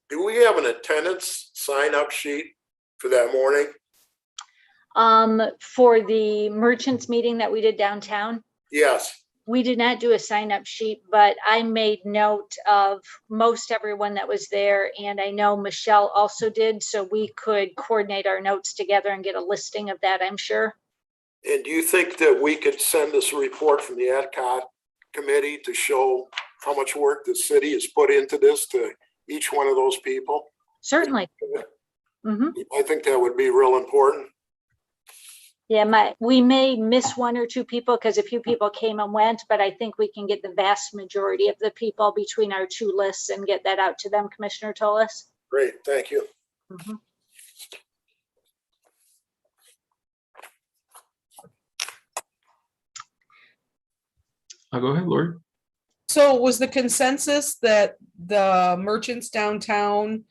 [SPEAKER 7] do we have an attendance sign-up sheet for that morning?
[SPEAKER 9] For the merchants meeting that we did downtown?
[SPEAKER 7] Yes.
[SPEAKER 9] We did not do a sign-up sheet, but I made note of most everyone that was there. And I know Michelle also did, so we could coordinate our notes together and get a listing of that, I'm sure.
[SPEAKER 7] And do you think that we could send us a report from the AdCom committee to show how much work the city has put into this to each one of those people?
[SPEAKER 9] Certainly. Mm-hmm.
[SPEAKER 7] I think that would be real important.
[SPEAKER 9] Yeah, we may miss one or two people because a few people came and went, but I think we can get the vast majority of the people between our two lists and get that out to them, Commissioner Tolis.
[SPEAKER 7] Great, thank you.
[SPEAKER 9] Mm-hmm.
[SPEAKER 1] I'll go ahead, Lori.
[SPEAKER 5] So was the consensus that the merchants downtown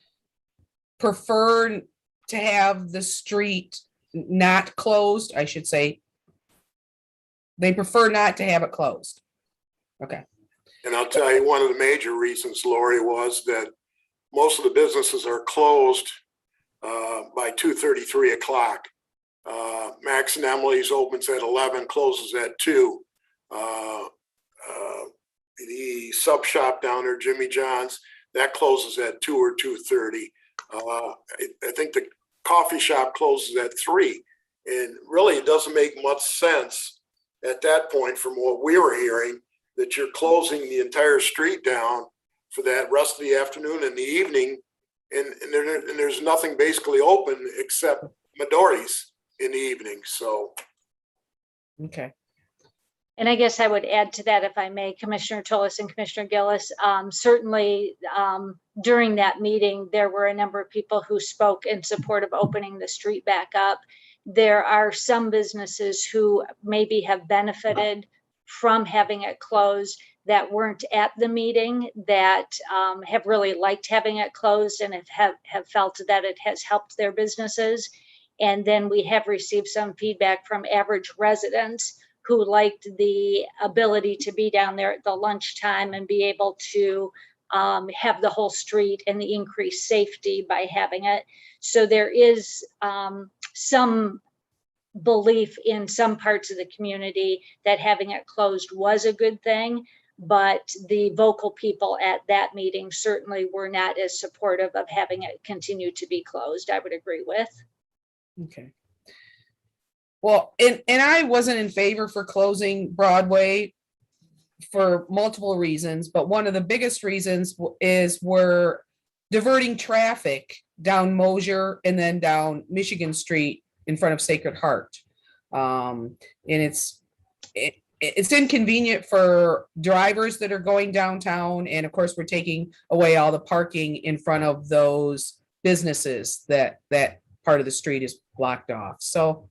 [SPEAKER 5] prefer to have the street not closed, I should say? They prefer not to have it closed. Okay.
[SPEAKER 7] And I'll tell you, one of the major reasons, Lori, was that most of the businesses are closed by 2:30, 3 o'clock. Max and Emily's opens at 11, closes at 2. The sub shop down there, Jimmy John's, that closes at 2 or 2:30. I think the coffee shop closes at 3. And really, it doesn't make much sense at that point from what we were hearing that you're closing the entire street down for that rest of the afternoon and the evening. And there's nothing basically open except Midori's in the evening. So.
[SPEAKER 5] Okay.
[SPEAKER 9] And I guess I would add to that, if I may, Commissioner Tolis and Commissioner Gillis, certainly during that meeting, there were a number of people who spoke in support of opening the street back up. There are some businesses who maybe have benefited from having it closed that weren't at the meeting, that have really liked having it closed and have felt that it has helped their businesses. And then we have received some feedback from average residents who liked the ability to be down there at the lunchtime and be able to have the whole street and the increased safety by having it. So there is some belief in some parts of the community that having it closed was a good thing. But the vocal people at that meeting certainly were not as supportive of having it continue to be closed, I would agree with.
[SPEAKER 5] Okay. Well, and I wasn't in favor for closing Broadway for multiple reasons, but one of the biggest reasons is we're diverting traffic down Mosier and then down Michigan Street in front of Sacred Heart. And it's inconvenient for drivers that are going downtown. And of course, we're taking away all the parking in front of those businesses that part of the street is blocked off. So,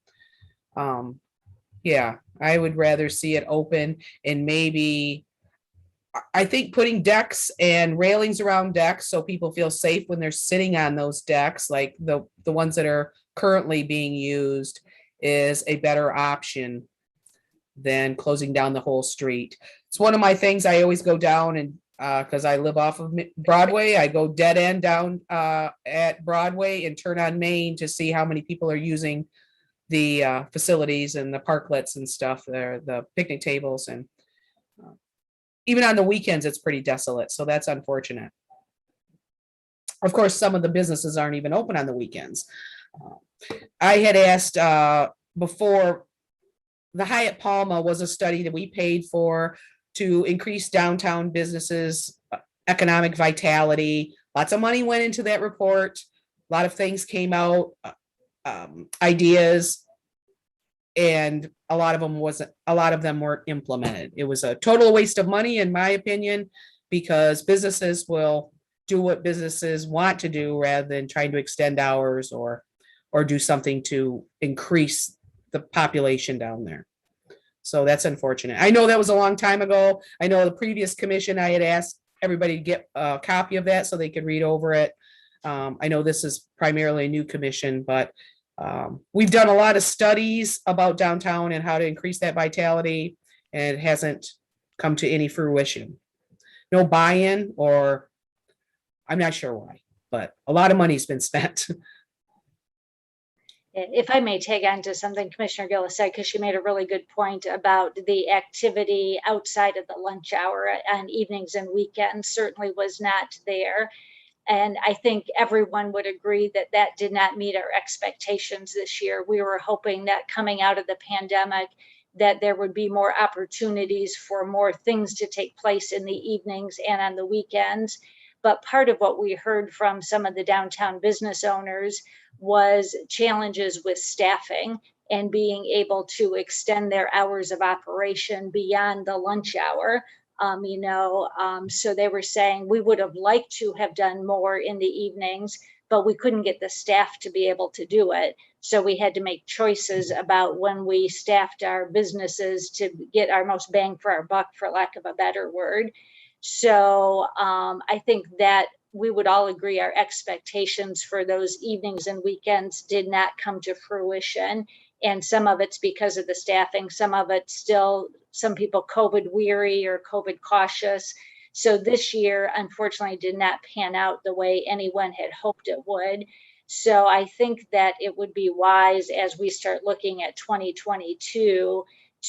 [SPEAKER 5] yeah, I would rather see it open, and maybe I think putting decks and railings around decks so people feel safe when they're sitting on those decks, like the ones that are currently being used, is a better option than closing down the whole street. It's one of my things. I always go down and because I live off of Broadway, I go dead end down at Broadway and turn on Main to see how many people are using the facilities and the parklets and stuff there, the picnic tables, and even on the weekends, it's pretty desolate. So that's unfortunate. Of course, some of the businesses aren't even open on the weekends. I had asked before, the Hyatt Palma was a study that we paid for to increase downtown businesses, economic vitality. Lots of money went into that report. A lot of things came out, ideas, and a lot of them weren't implemented. It was a total waste of money, in my opinion, because businesses will do what businesses want to do rather than trying to extend hours or do something to increase the population down there. So that's unfortunate. I know that was a long time ago. I know the previous commission, I had asked everybody to get a copy of that so they could read over it. I know this is primarily a new commission, but we've done a lot of studies about downtown and how to increase that vitality, and it hasn't come to any fruition. No buy-in, or I'm not sure why, but a lot of money's been spent.
[SPEAKER 9] If I may tag on to something Commissioner Gillis said, because she made a really good point about the activity outside of the lunch hour on evenings and weekends certainly was not there. And I think everyone would agree that that did not meet our expectations this year. We were hoping that coming out of the pandemic, that there would be more opportunities for more things to take place in the evenings and on the weekends. But part of what we heard from some of the downtown business owners was challenges with staffing and being able to extend their hours of operation beyond the lunch hour. So they were saying we would have liked to have done more in the evenings, but we couldn't get the staff to be able to do it. So we had to make choices about when we staffed our businesses to get our most bang for our buck, for lack of a better word. So I think that we would all agree our expectations for those evenings and weekends did not come to fruition. And some of it's because of the staffing, some of it's still some people COVID weary or COVID cautious. So this year, unfortunately, did not pan out the way anyone had hoped it would. So I think that it would be wise as we start looking at 2022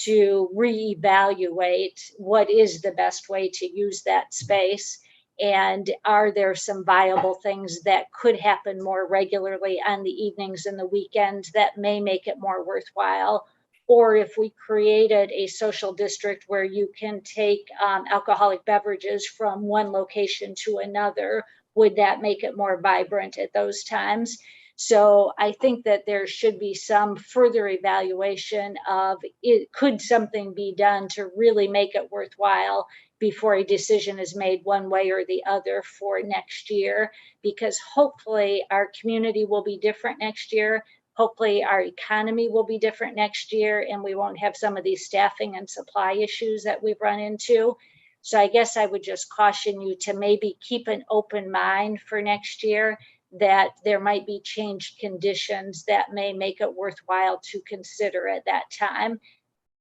[SPEAKER 9] to reevaluate what is the best way to use that space. And are there some viable things that could happen more regularly on the evenings and the weekends that may make it more worthwhile? Or if we created a social district where you can take alcoholic beverages from one location to another, would that make it more vibrant at those times? So I think that there should be some further evaluation of could something be done to really make it worthwhile before a decision is made one way or the other for next year, because hopefully our community will be different next year. Hopefully our economy will be different next year, and we won't have some of these staffing and supply issues that we've run into. So I guess I would just caution you to maybe keep an open mind for next year, that there might be changed conditions that may make it worthwhile to consider at that time.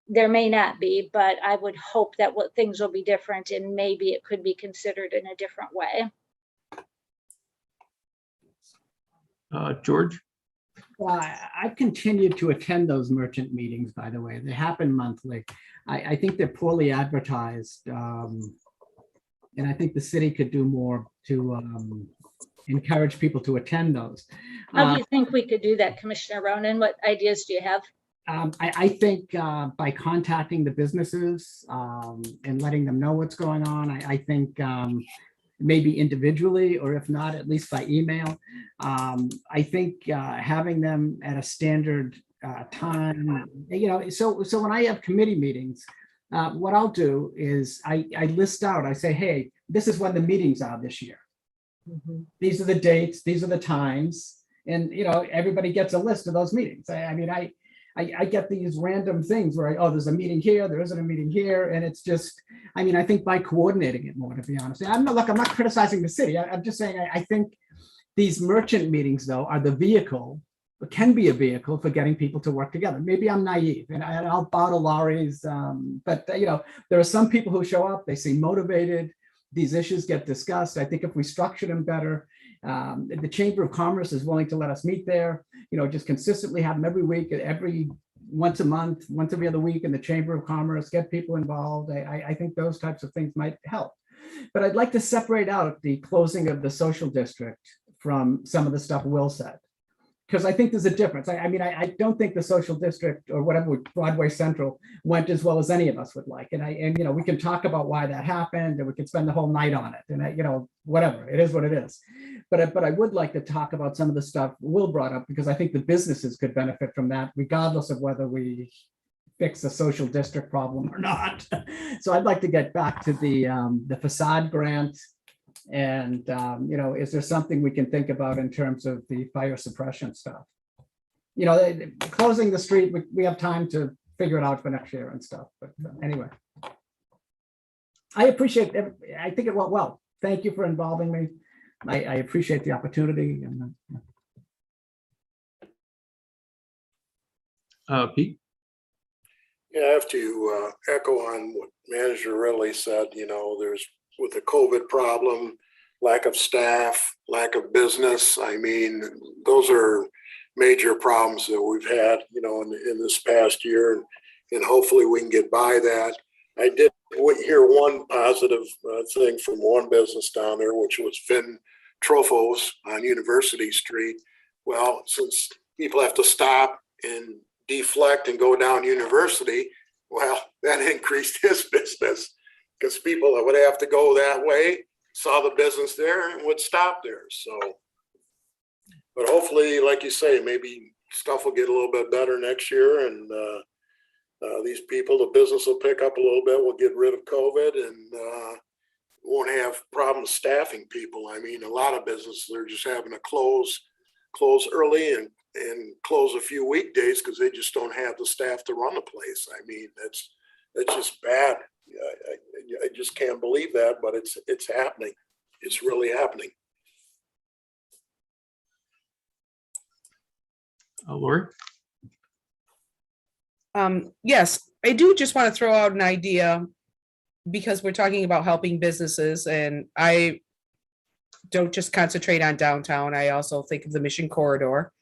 [SPEAKER 9] There may not be, but I would hope that things will be different and maybe it could be considered in a different way.
[SPEAKER 1] George?
[SPEAKER 6] I've continued to attend those merchant meetings, by the way. They happen monthly. I think they're poorly advertised. And I think the city could do more to encourage people to attend those.
[SPEAKER 9] How do you think we could do that, Commissioner Ronan? What ideas do you have?
[SPEAKER 6] I think by contacting the businesses and letting them know what's going on, I think maybe individually, or if not, at least by email. I think having them at a standard time, so when I have committee meetings, what I'll do is I list out, I say, hey, this is when the meetings are this year. These are the dates, these are the times, and everybody gets a list of those meetings. I get these random things where there's a meeting here, there isn't a meeting here, and it's just, I think by coordinating it more, to be honest. I'm not criticizing the city. I'm just saying, I think these merchant meetings, though, are the vehicle, can be a vehicle for getting people to work together. Maybe I'm naive, and I'll bow to Laurie's, but there are some people who show up, they seem motivated, these issues get discussed. I think if we structure them better, the Chamber of Commerce is willing to let us meet there, just consistently have them every week, once a month, once every other week in the Chamber of Commerce, get people involved. I think those types of things might help. But I'd like to separate out the closing of the social district from some of the stuff Will said, because I think there's a difference. I don't think the social district or whatever, Broadway Central, went as well as any of us would like. And we can talk about why that happened, and we could spend the whole night on it. And whatever, it is what it is. But I would like to talk about some of the stuff Will brought up, because I think the businesses could benefit from that, regardless of whether we fix the social district problem or not. So I'd like to get back to the facade grant. And, is there something we can think about in terms of the fire suppression stuff? Closing the street, we have time to figure it out for next year and stuff. But anyway, I appreciate it. I think it went well. Thank you for involving me. I appreciate the opportunity. And
[SPEAKER 1] Pete?
[SPEAKER 7] Yeah, I have to echo on what Manager Ridley said. There's, with the COVID problem, lack of staff, lack of business. Those are major problems that we've had, in this past year, and hopefully we can get by that. I did hear one positive thing from one business down there, which was Finn Trofos on University Street. Well, since people have to stop and deflect and go down University, well, that increased his business, because people that would have to go that way saw the business there and would stop there. So, but hopefully, like you say, maybe stuff will get a little bit better next year, and these people, the business will pick up a little bit. We'll get rid of COVID, and won't have problems staffing people. A lot of businesses are just having to close early and close a few weekdays because they just don't have the staff to run the place. That's just bad. I just can't believe that, but it's happening. It's really happening.
[SPEAKER 1] Lori?
[SPEAKER 5] Yes, I do just want to throw out an idea, because we're talking about helping businesses, and I don't just concentrate on downtown. I also think of the Mission Corridor.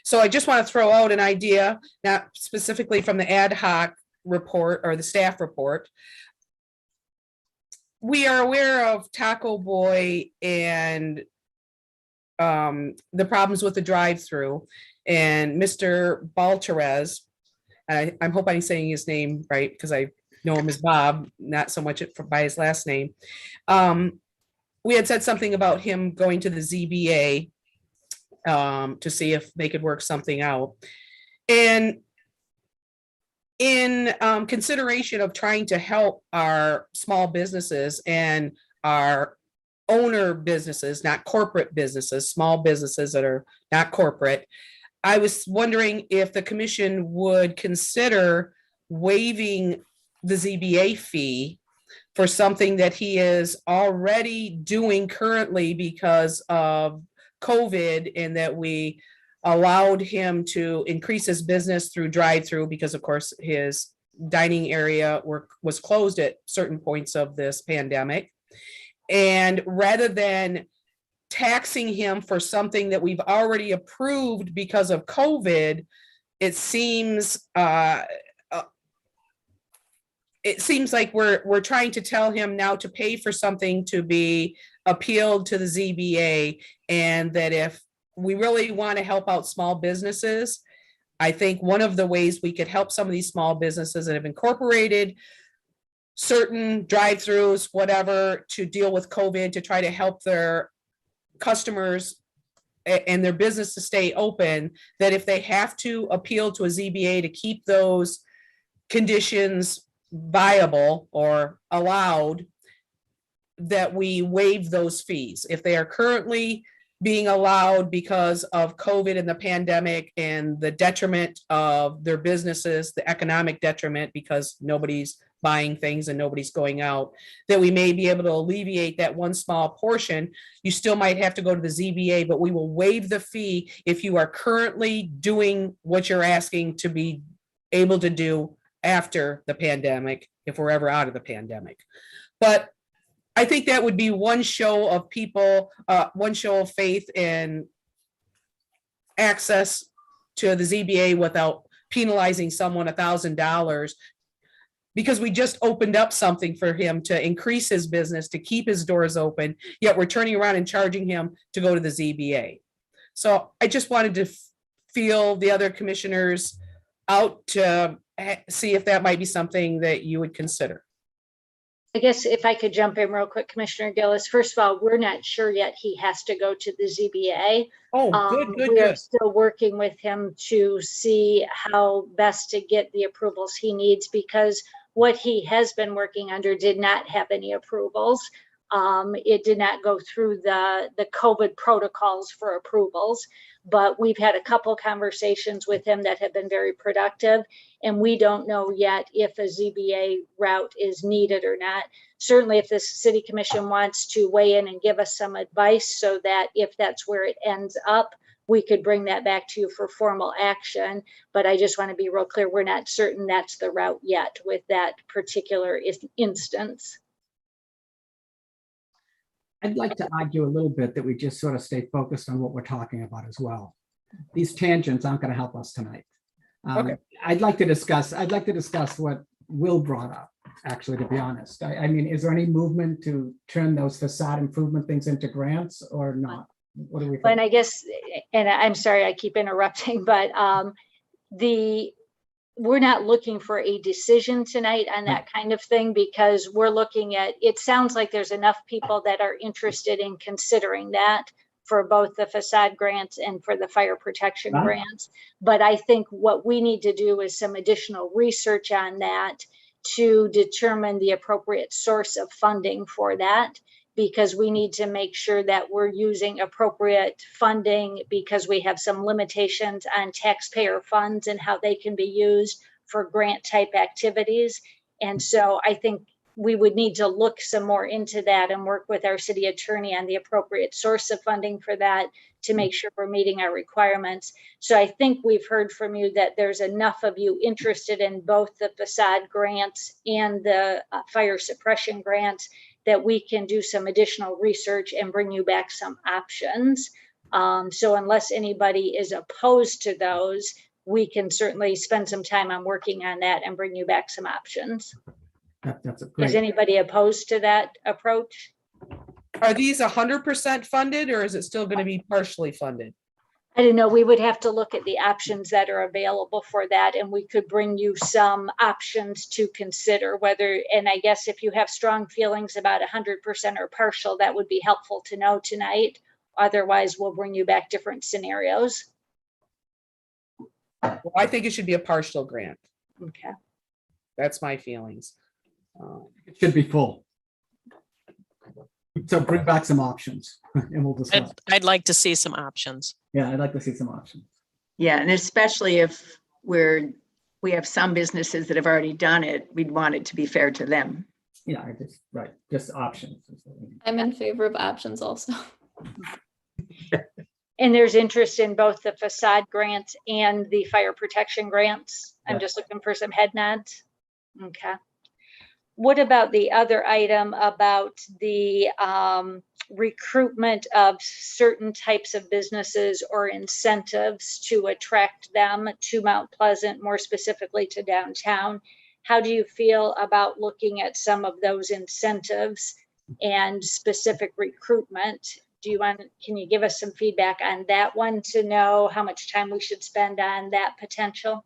[SPEAKER 5] So I just want to throw out an idea, not specifically from the ad hoc report or the staff report. We are aware of Taco Boy and the problems with the drive-through, and Mr. Baltarez, I hope I'm saying his name right, because I know him as Bob, not so much by his last name. We had said something about him going to the ZBA to see if they could work something out. And in consideration of trying to help our small businesses and our owner businesses, not corporate businesses, small businesses that are not corporate, I was wondering if the commission would consider waiving the ZBA fee for something that he is already doing currently because of COVID, and that we allowed him to increase his business through drive-through, because of course his dining area was closed at certain points of this pandemic. And rather than taxing him for something that we've already approved because of COVID, it seems like we're trying to tell him now to pay for something to be appealed to the ZBA, and that if we really want to help out small businesses, I think one of the ways we could help some of these small businesses that have incorporated certain drive-throughs, whatever, to deal with COVID, to try to help their customers and their business to stay open, that if they have to appeal to a ZBA to keep those conditions viable or allowed, that we waive those fees. If they are currently being allowed because of COVID and the pandemic and the detriment of their businesses, the economic detriment because nobody's buying things and nobody's going out, that we may be able to alleviate that one small portion. You still might have to go to the ZBA, but we will waive the fee if you are currently doing what you're asking to be able to do after the pandemic, if we're ever out of the pandemic. But I think that would be one show of people, one show of faith and access to the ZBA without penalizing someone $1,000, because we just opened up something for him to increase his business, to keep his doors open, yet we're turning around and charging him to go to the ZBA. So I just wanted to feel the other commissioners out to see if that might be something that you would consider.
[SPEAKER 9] I guess if I could jump in real quick, Commissioner Gillis, first of all, we're not sure yet he has to go to the ZBA.
[SPEAKER 5] Oh, good.
[SPEAKER 9] We are still working with him to see how best to get the approvals he needs, because what he has been working under did not have any approvals. It did not go through the COVID protocols for approvals, but we've had a couple conversations with him that have been very productive, and we don't know yet if a ZBA route is needed or not. Certainly, if the City Commission wants to weigh in and give us some advice, so that if that's where it ends up, we could bring that back to you for formal action. But I just want to be real clear, we're not certain that's the route yet with that particular instance.
[SPEAKER 6] I'd like to argue a little bit that we just sort of stay focused on what we're talking about as well. These tangents aren't going to help us tonight.
[SPEAKER 5] Okay.
[SPEAKER 6] I'd like to discuss what Will brought up, actually, to be honest. I mean, is there any movement to turn those facade improvement things into grants or not? What do we think?
[SPEAKER 9] And I guess, and I'm sorry, I keep interrupting, but we're not looking for a decision tonight on that kind of thing, because we're looking at, it sounds like there's enough people that are interested in considering that for both the facade grants and for the fire protection grants. But I think what we need to do is some additional research on that to determine the appropriate source of funding for that, because we need to make sure that we're using appropriate funding, because we have some limitations on taxpayer funds and how they can be used for grant type activities. And so I think we would need to look some more into that and work with our city attorney on the appropriate source of funding for that to make sure we're meeting our requirements. So I think we've heard from you that there's enough of you interested in both the facade grants and the fire suppression grants that we can do some additional research and bring you back some options. So unless anybody is opposed to those, we can certainly spend some time on working on that and bring you back some options.
[SPEAKER 6] That's a great.
[SPEAKER 9] Is anybody opposed to that approach?
[SPEAKER 5] Are these 100% funded, or is it still going to be partially funded?
[SPEAKER 9] I don't know. We would have to look at the options that are available for that, and we could bring you some options to consider whether, and I guess if you have strong feelings about 100% or partial, that would be helpful to know tonight. Otherwise, we'll bring you back different scenarios.
[SPEAKER 5] Well, I think it should be a partial grant.
[SPEAKER 9] Okay.
[SPEAKER 5] That's my feelings.
[SPEAKER 6] It should be full. So bring back some options and we'll discuss.
[SPEAKER 8] I'd like to see some options.
[SPEAKER 6] Yeah, I'd like to see some options.
[SPEAKER 3] Yeah, and especially if we have some businesses that have already done it, we'd want it to be fair to them.
[SPEAKER 6] Yeah, just options.
[SPEAKER 4] I'm in favor of options also.
[SPEAKER 9] And there's interest in both the facade grants and the fire protection grants. I'm just looking for some head nods. Okay. What about the other item about the recruitment of certain types of businesses or incentives to attract them to Mount Pleasant, more specifically to downtown? How do you feel about looking at some of those incentives and specific recruitment? Can you give us some feedback on that one to know how much time we should spend on that potential?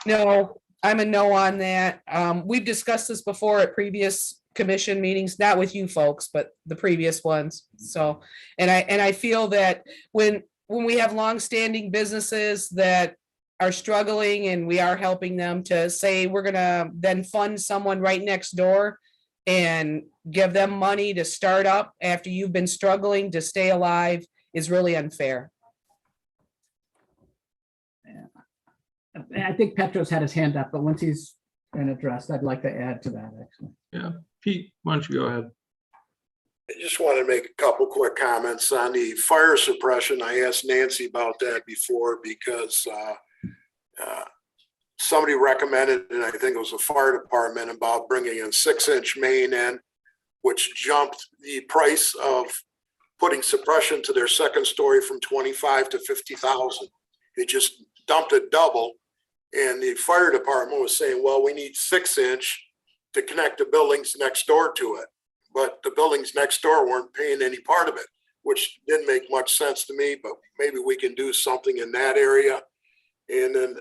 [SPEAKER 5] No, I'm a no on that. We've discussed this before at previous commission meetings, not with you folks, but the previous ones. So, and I feel that when we have longstanding businesses that are struggling and we are helping them, to say we're gonna then fund someone right next door and give them money to start up after you've been struggling to stay alive is really unfair.
[SPEAKER 6] I think Petro's had his hand up, but once he's been addressed, I'd like to add to that, actually.
[SPEAKER 1] Yeah, Pete, why don't you go ahead?
[SPEAKER 7] I just want to make a couple quick comments on the fire suppression. I asked Nancy about that before because somebody recommended, and I think it was the fire department, about bringing a 6-inch main in, which jumped the price of putting suppression to their second story from 25 to 50,000. It just dumped it double. And the fire department was saying, well, we need 6-inch to connect the buildings next door to it. But the buildings next door weren't paying any part of it, which didn't make much sense to me, but maybe we can do something in that area. And then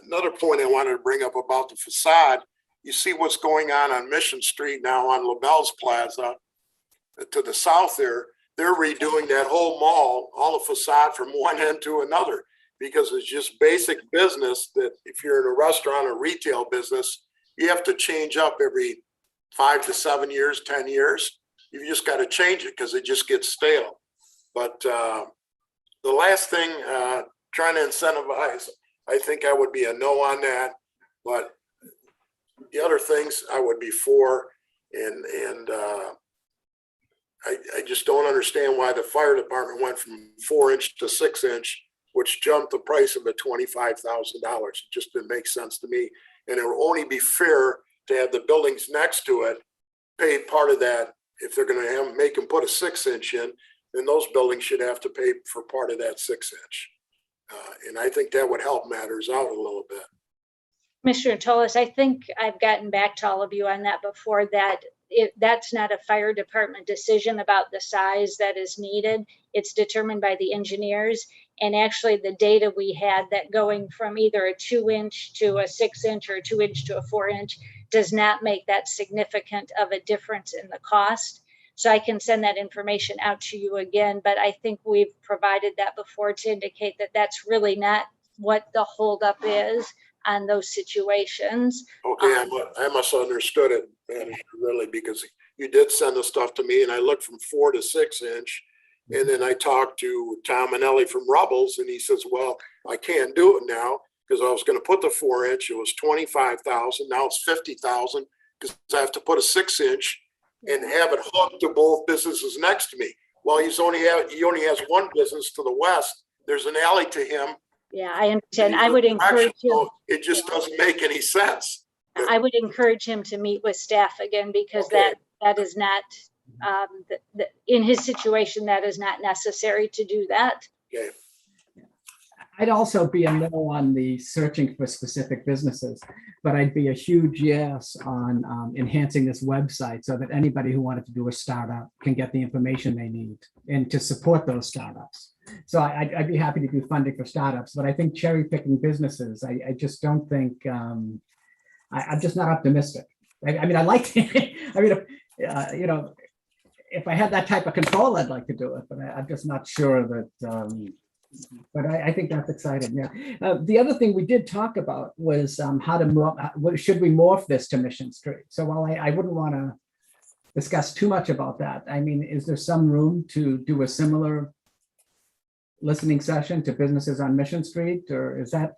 [SPEAKER 7] another point I wanted to bring up about the facade, you see what's going on Mission Street now on LaBelle's Plaza to the south there. They're redoing that whole mall, all the facade from one end to another, because it's just basic business that if you're in a restaurant or retail business, you have to change up every 5 to 7 years, 10 years. You just got to change it because it just gets stale. But the last thing, trying to incentivize, I think I would be a no on that. But the other things I would be for, and I just don't understand why the fire department went from 4-inch to 6-inch, which jumped the price of it $25,000. It just didn't make sense to me. And it would only be fair to have the buildings next to it pay part of that. If they're going to make them put a 6-inch in, then those buildings should have to pay for part of that 6-inch. And I think that would help matters out a little bit.
[SPEAKER 9] Mr. Tolis, I think I've gotten back to all of you on that before, that that's not a fire department decision about the size that is needed. It's determined by the engineers. And actually the data we had, that going from either a 2-inch to a 6-inch or a 2-inch to a 4-inch does not make that significant of a difference in the cost. So I can send that information out to you again, but I think we've provided that before to indicate that that's really not what the holdup is on those situations.
[SPEAKER 7] Okay, I must have understood it, man, really, because you did send the stuff to me and I looked from 4 to 6-inch. And then I talked to Tom Manelli from Rubbles and he says, well, I can't do it now because I was going to put the 4-inch. It was 25,000. Now it's 50,000 because I have to put a 6-inch and have it hooked to both businesses next to me. Well, he only has one business to the west. There's an alley to him.
[SPEAKER 9] Yeah, I understand. I would encourage him.
[SPEAKER 7] So it just doesn't make any sense.
[SPEAKER 9] I would encourage him to meet with staff again, because that is not, in his situation, that is not necessary to do that.
[SPEAKER 7] Okay.
[SPEAKER 6] I'd also be a no on the searching for specific businesses, but I'd be a huge yes on enhancing this website so that anybody who wanted to do a startup can get the information they need and to support those startups. So I'd be happy to do funding for startups, but I think cherry picking businesses, I just don't think, I'm just not optimistic. I mean, I like, I mean, you know, if I had that type of control, I'd like to do it, but I'm just not sure that, but I think that's exciting. Yeah. The other thing we did talk about was how to morph, should we morph this to Mission Street? So while I wouldn't want to discuss too much about that, I mean, is there some room to do a similar listening session to businesses on Mission Street, or is that?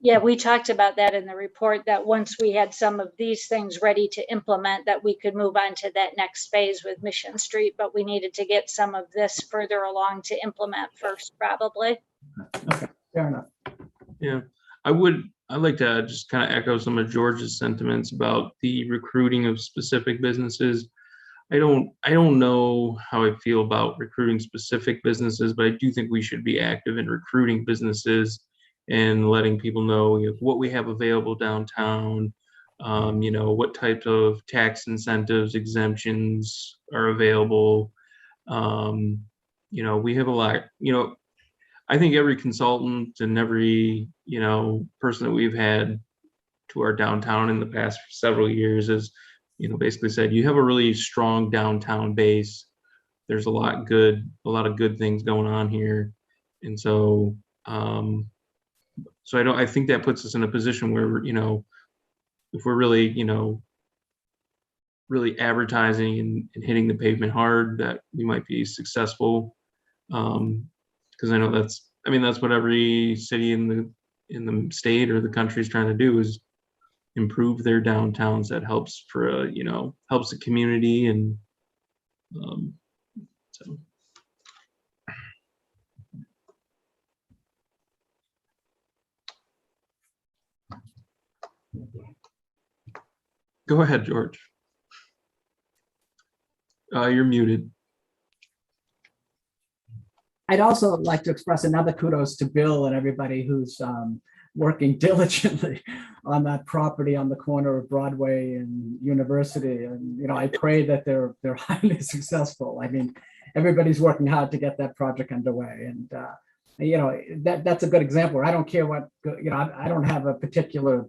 [SPEAKER 9] Yeah, we talked about that in the report, that once we had some of these things ready to implement, that we could move on to that next phase with Mission Street, but we needed to get some of this further along to implement first, probably.
[SPEAKER 6] Okay, fair enough.
[SPEAKER 1] Yeah, I would I'd like to just kind of echo some of George's sentiments about the recruiting of specific businesses. I don't know how I feel about recruiting specific businesses, but I do think we should be active in recruiting businesses and letting people know, what we have available downtown, what types of tax incentives, exemptions are available. We have a lot, I think every consultant and every, person that we've had to our downtown in the past several years has, basically said, you have a really strong downtown base. There's a lot of good things going on here. And so, I think that puts us in a position where, if we're really, really advertising and hitting the pavement hard, that we might be successful. Because I know that's what every city in the state or the country is trying to do, is improve their downtowns. That helps for helps the community. And so go ahead, George. You're muted.
[SPEAKER 6] I'd also like to express another kudos to Bill and everybody who's working diligently on that property on the corner of Broadway and University. And, I pray that they're highly successful. I mean, everybody's working hard to get that project underway. And, that's a good example. I don't care what, I don't have a particular,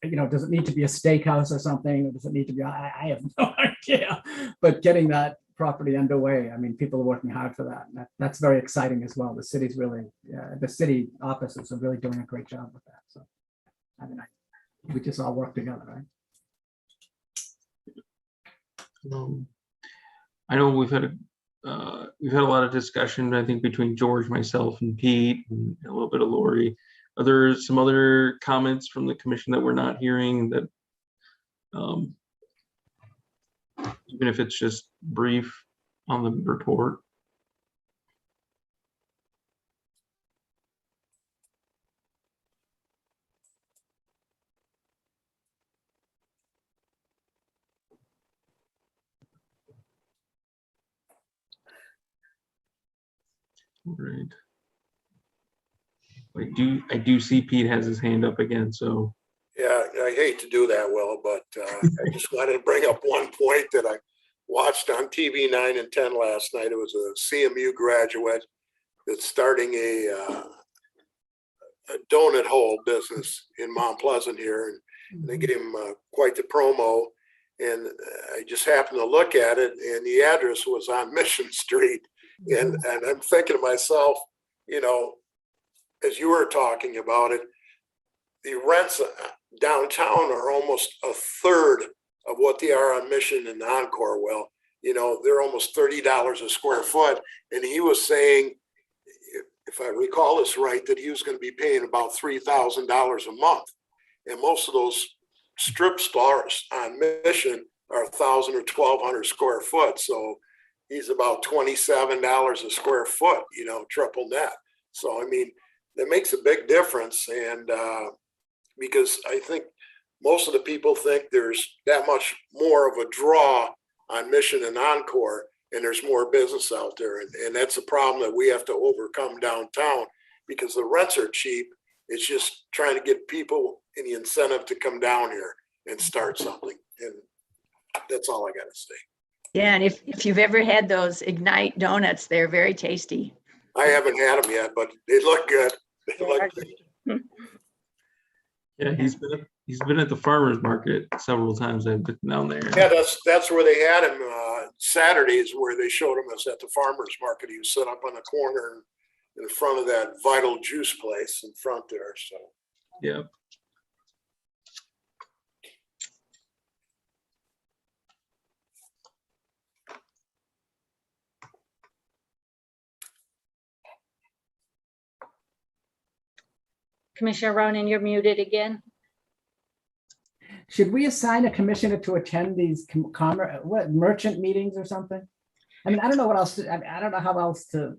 [SPEAKER 6] does it need to be a steakhouse or something? Or does it need to be, I have no idea. But getting that property underway, I mean, people are working hard for that. And that's very exciting as well. The city's really, the city offices are really doing a great job with that. So, we just all work together, right?
[SPEAKER 1] I know we've had a lot of discussion, I think, between George, myself, and Pete, and a little bit of Lori. Are there some other comments from the commission that we're not hearing, that even if it's just brief on the report? All right. I do see Pete has his hand up again, so.
[SPEAKER 7] Yeah, I hate to do that, Will, but I just wanted to bring up one point that I watched on TV 9 and 10 last night. It was a CMU graduate that's starting a donut hole business in Mount Pleasant here, and they gave him quite the promo. And I just happened to look at it, and the address was on Mission Street. And I'm thinking to myself, as you were talking about it, the rents downtown are almost a third of what they are on Mission and Encore. Well, they're almost $30 a square foot. And he was saying, if I recall this right, that he was going to be paying about $3,000 a month. And most of those strip stores on Mission are 1,000 or 1,200 square foot. So he's about $27 a square foot, triple net. So, I mean, that makes a big difference. And because I think most of the people think there's that much more of a draw on Mission and Encore, and there's more business out there. And that's a problem that we have to overcome downtown, because the rents are cheap. It's just trying to get people in the incentive to come down here and start something. And that's all I got to say.
[SPEAKER 3] Yeah, and if you've ever had those Ignite donuts, they're very tasty.
[SPEAKER 7] I haven't had them yet, but they look good. They look good.
[SPEAKER 1] Yeah, he's been at the farmers market several times. I've been down there.
[SPEAKER 7] Yeah, that's where they had him. Saturdays, where they showed him us at the farmers market. He was set up on the corner in front of that Vital Juice place in front there. So
[SPEAKER 1] yeah.
[SPEAKER 9] Commissioner Ronan, you're muted again.
[SPEAKER 6] Should we assign a commissioner to attend these merchant meetings or something? I mean, I don't know what else. I don't know how else to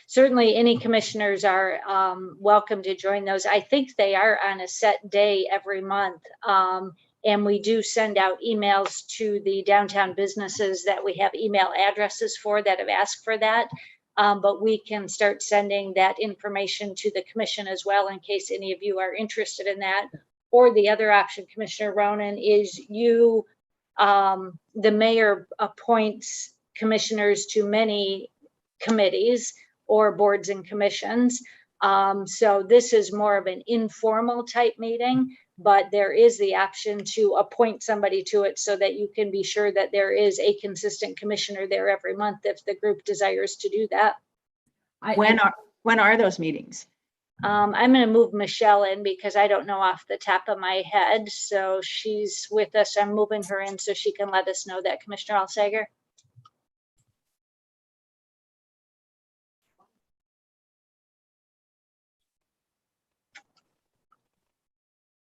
[SPEAKER 9] Certainly, any commissioners are welcome to join those. I think they are on a set day every month. And we do send out emails to the downtown businesses that we have email addresses for that have asked for that. But we can start sending that information to the commission as well, in case any of you are interested in that. Or the other option, Commissioner Ronan, is the mayor appoints commissioners to many committees or boards and commissions. So this is more of an informal type meeting, but there is the option to appoint somebody to it so that you can be sure that there is a consistent commissioner there every month if the group desires to do that.
[SPEAKER 3] When are those meetings?
[SPEAKER 9] I'm going to move Michelle in because I don't know off the top of my head. So she's with us. I'm moving her in so she can let us know that, Commissioner Alsager.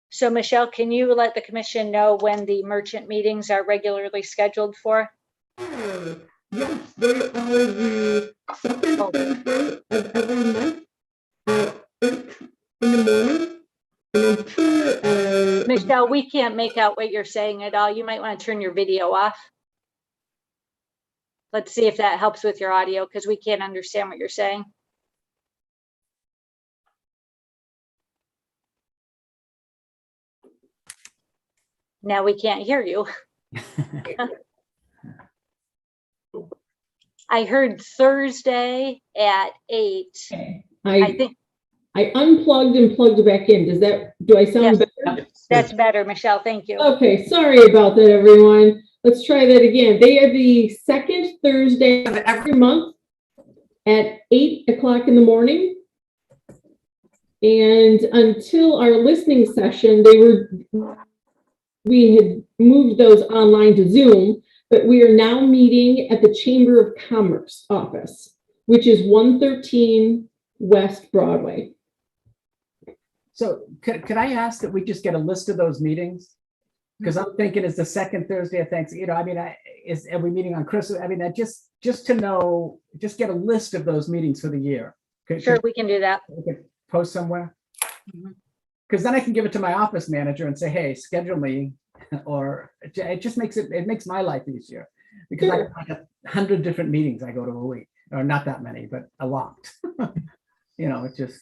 [SPEAKER 9] So Michelle, can you let the commission know when the merchant meetings are regularly scheduled for?
[SPEAKER 16] Yes, they are the second Thursday of every month at 8 in the morning. And then two,
[SPEAKER 9] Michelle, we can't make out what you're saying at all. You might want to turn your video off. Let's see if that helps with your audio because we can't understand what you're saying. Now we can't hear you. I heard Thursday at 8.
[SPEAKER 16] Okay.
[SPEAKER 9] I think
[SPEAKER 16] I unplugged and plugged back in. Do I sound
[SPEAKER 9] Yes.
[SPEAKER 16] better?
[SPEAKER 9] That's better, Michelle. Thank you.
[SPEAKER 16] Okay, sorry about that, everyone. Let's try that again. They are the second Thursday of every month at 8 o'clock in the morning. And until our listening session, we had moved those online to Zoom, but we are now meeting at the Chamber of Commerce office, which is 113 West Broadway.
[SPEAKER 6] So could I ask that we just get a list of those meetings? Because I'm thinking it's the second Thursday of Thanksgiving. I mean, are we meeting on Christmas? I mean, just to know, just get a list of those meetings for the year.
[SPEAKER 9] Sure, we can do that.
[SPEAKER 6] We could post somewhere. Because then I can give it to my office manager and say, hey, schedule me. Or it just makes it makes my life easier. Because I have like 100 different meetings I go to a week. Or not that many, but a lot. You know, it just,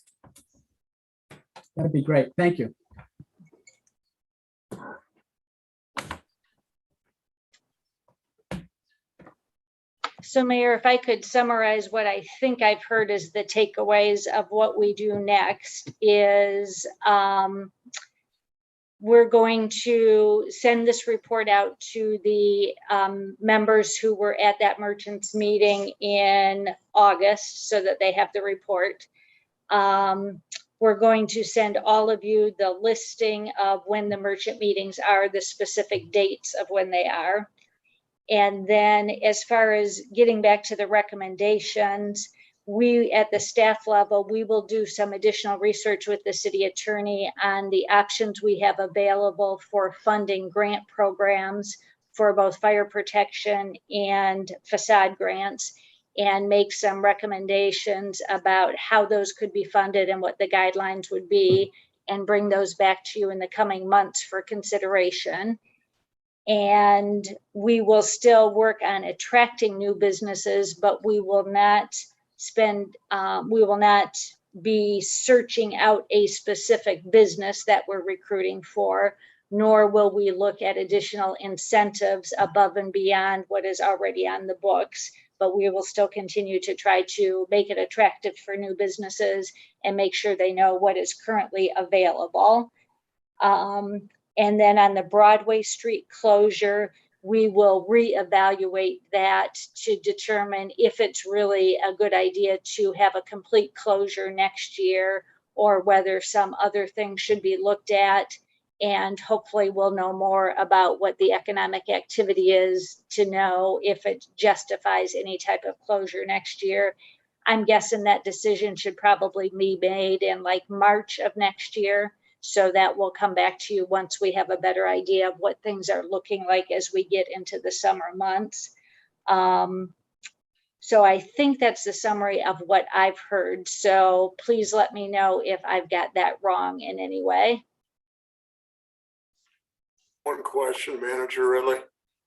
[SPEAKER 6] that'd be great. Thank you.
[SPEAKER 9] So Mayor, if I could summarize what I think I've heard as the takeaways of what we do next is we're going to send this report out to the members who were at that merchants meeting in August so that they have the report. We're going to send all of you the listing of when the merchant meetings are, the specific dates of when they are. And then as far as getting back to the recommendations, we at the staff level, we will do some additional research with the city attorney on the options we have available for funding grant programs for both fire protection and facade grants, and make some recommendations about how those could be funded and what the guidelines would be, and bring those back to you in the coming months for consideration. And we will still work on attracting new businesses, but we will not be searching out a specific business that we're recruiting for, nor will we look at additional incentives above and beyond what is already on the books. But we will still continue to try to make it attractive for new businesses and make sure they know what is currently available. And then on the Broadway Street closure, we will reevaluate that to determine if it's really a good idea to have a complete closure next year, or whether some other things should be looked at. And hopefully we'll know more about what the economic activity is to know if it justifies any type of closure next year. I'm guessing that decision should probably be made in like March of next year. So that will come back to you once we have a better idea of what things are looking like as we get into the summer months. So I think that's the summary of what I've heard. So please let me know if I've got that wrong in any way.
[SPEAKER 7] One question, Manager Ridley.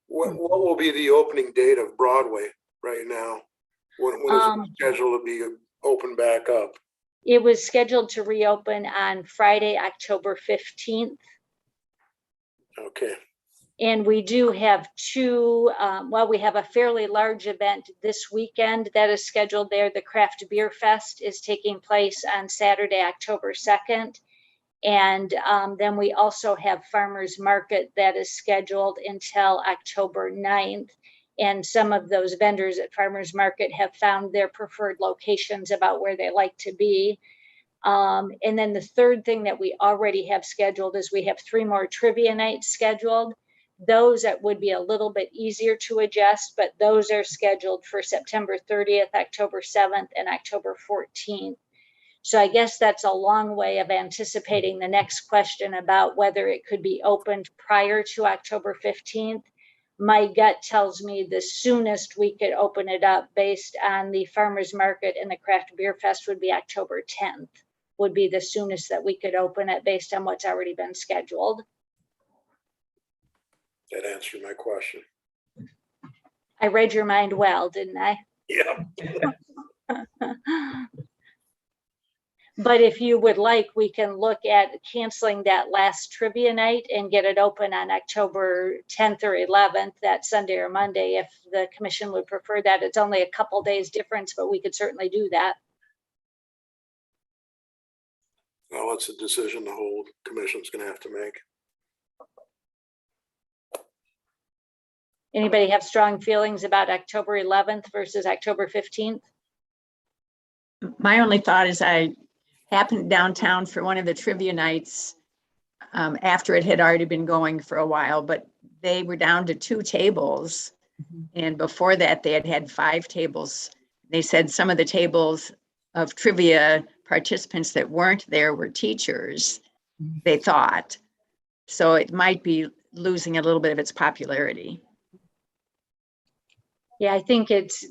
[SPEAKER 7] What will be the opening date of Broadway right now? When is it scheduled to be open back up?
[SPEAKER 9] It was scheduled to reopen on Friday, October 15th.
[SPEAKER 7] Okay.
[SPEAKER 9] And we do have two, well, we have a fairly large event this weekend that is scheduled there. The Craft Beer Fest is taking place on Saturday, October 2nd. And then we also have Farmers Market that is scheduled until October 9th. And some of those vendors at Farmers Market have found their preferred locations about where they like to be. And then the third thing that we already have scheduled is we have 3 more trivia nights scheduled. Those that would be a little bit easier to adjust, but those are scheduled for September 30th, October 7th, and October 14th. So I guess that's a long way of anticipating the next question about whether it could be opened prior to October 15th. My gut tells me the soonest we could open it up based on the Farmers Market and the Craft Beer Fest would be October 10th, would be the soonest that we could open it based on what's already been scheduled.
[SPEAKER 7] That answered my question.
[SPEAKER 9] I read your mind well, didn't I?
[SPEAKER 7] Yeah.
[SPEAKER 9] But if you would like, we can look at canceling that last trivia night and get it open on October 10th or 11th, that Sunday or Monday, if the commission would prefer that. It's only a couple days difference, but we could certainly do that.
[SPEAKER 7] Well, it's a decision the whole commission's gonna have to make.
[SPEAKER 9] Anybody have strong feelings about October 11th versus October 15th?
[SPEAKER 3] My only thought is I happened downtown for one of the trivia nights after it had already been going for a while, but they were down to 2 tables. And before that, they had 5 tables. They said some of the tables of trivia participants that weren't there were teachers, they thought. So it might be losing a little bit of its popularity.
[SPEAKER 9] Yeah, I think it's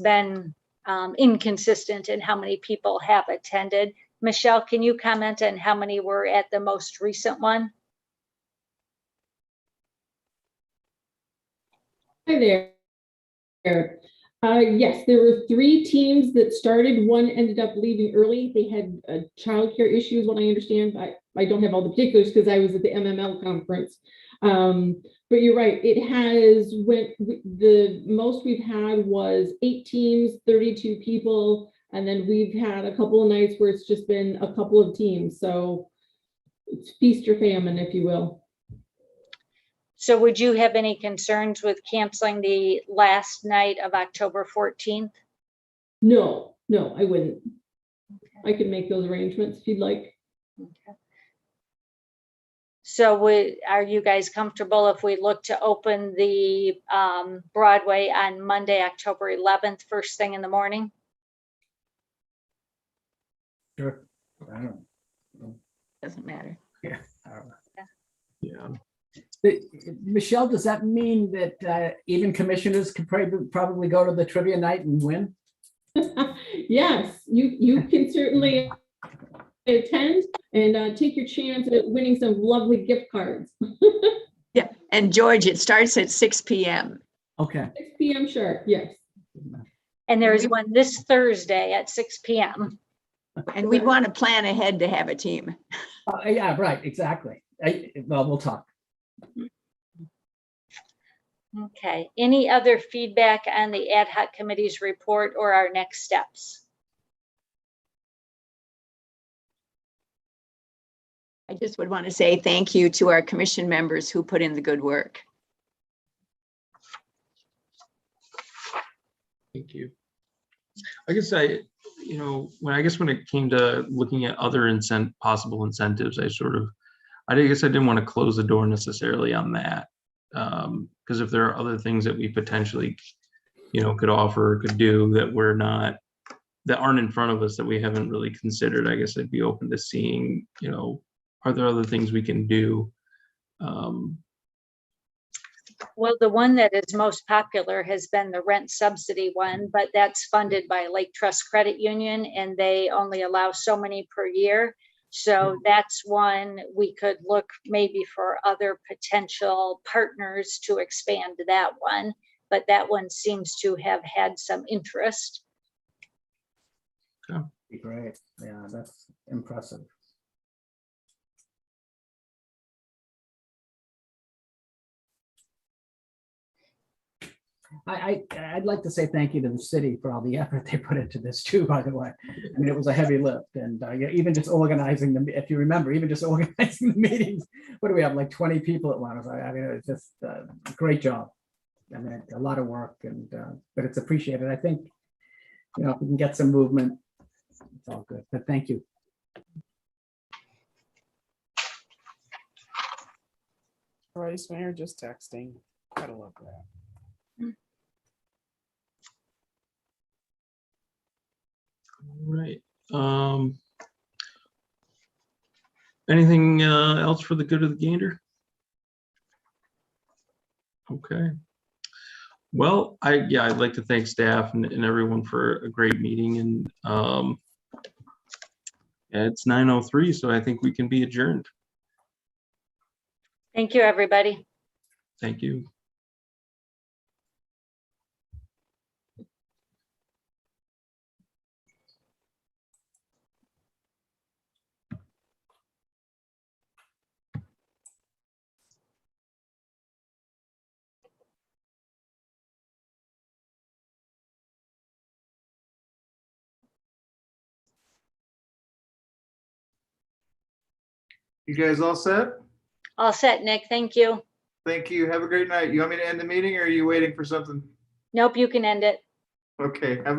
[SPEAKER 9] been inconsistent in how many people have attended. Michelle, can you comment on how many were at the most recent one?
[SPEAKER 16] Hi there. Yes, there were 3 teams that started. One ended up leaving early. They had childcare issues, what I understand. I don't have all the particulars because I was at the MML conference. But you're right, it has the most we've had was 8 teams, 32 people. And then we've had a couple of nights where it's just been a couple of teams. So it's feast or famine, if you will.
[SPEAKER 9] So would you have any concerns with canceling the last night of October 14th?
[SPEAKER 16] No, I wouldn't. Okay. I can make those arrangements if you'd like.
[SPEAKER 9] Okay. So are you guys comfortable if we look to open the Broadway on Monday, October 11th, first thing in the morning?
[SPEAKER 6] Sure. I don't know.
[SPEAKER 3] Doesn't matter.
[SPEAKER 6] Yeah. I don't know.
[SPEAKER 1] Yeah.
[SPEAKER 6] Michelle, does that mean that even commissioners could probably go to the trivia night and win?
[SPEAKER 16] Yes, you can certainly attend and take your chance at winning some lovely gift cards.
[SPEAKER 3] Yeah, and George, it starts at 6 p.m.
[SPEAKER 6] Okay.
[SPEAKER 16] 6 p.m. sharp, yes.
[SPEAKER 9] And there is one this Thursday at 6 p.m.
[SPEAKER 3] And we want to plan ahead to have a team.
[SPEAKER 6] Yeah, right, exactly. Well, we'll talk.
[SPEAKER 9] Okay, any other feedback on the ad hoc committee's report or our next steps?
[SPEAKER 3] I just would want to say thank you to our commission members who put in the good work.
[SPEAKER 1] Thank you. I guess when it came to looking at other possible incentives, I guess I didn't want to close the door necessarily on that. Because if there are other things that we potentially, could offer or could do that aren't in front of us that we haven't really considered, I guess I'd be open to seeing, are there other things we can do?
[SPEAKER 9] Well, the one that is most popular has been the rent subsidy one, but that's funded by Lake Trust Credit Union and they only allow so many per year. So that's one we could look maybe for other potential partners to expand that one. But that one seems to have had some interest.
[SPEAKER 6] Great. Yeah, that's impressive. I'd like to say thank you to the city for all the effort they put into this too, by the way. I mean, it was a heavy lift and even just organizing them, if you remember, even just organizing the meetings, what do we have, like 20 people at once? I mean, it's just a great job. I mean, a lot of work and, but it's appreciated. I think, you know, if we can get some movement, it's all good, but thank you.
[SPEAKER 5] Vice Mayor just texting. Gotta love that.
[SPEAKER 1] All right. Anything else for the good of the gander? Okay. Well, I'd like to thank staff and everyone for a great meeting, and it's 9:03, so I think we can be adjourned.
[SPEAKER 9] Thank you, everybody.
[SPEAKER 1] Thank you.
[SPEAKER 17] You guys all set?
[SPEAKER 9] All set, Nick. Thank you.
[SPEAKER 17] Thank you. Have a great night. You want me to end the meeting or are you waiting for something?
[SPEAKER 9] Nope, you can end it.
[SPEAKER 17] Okay, have a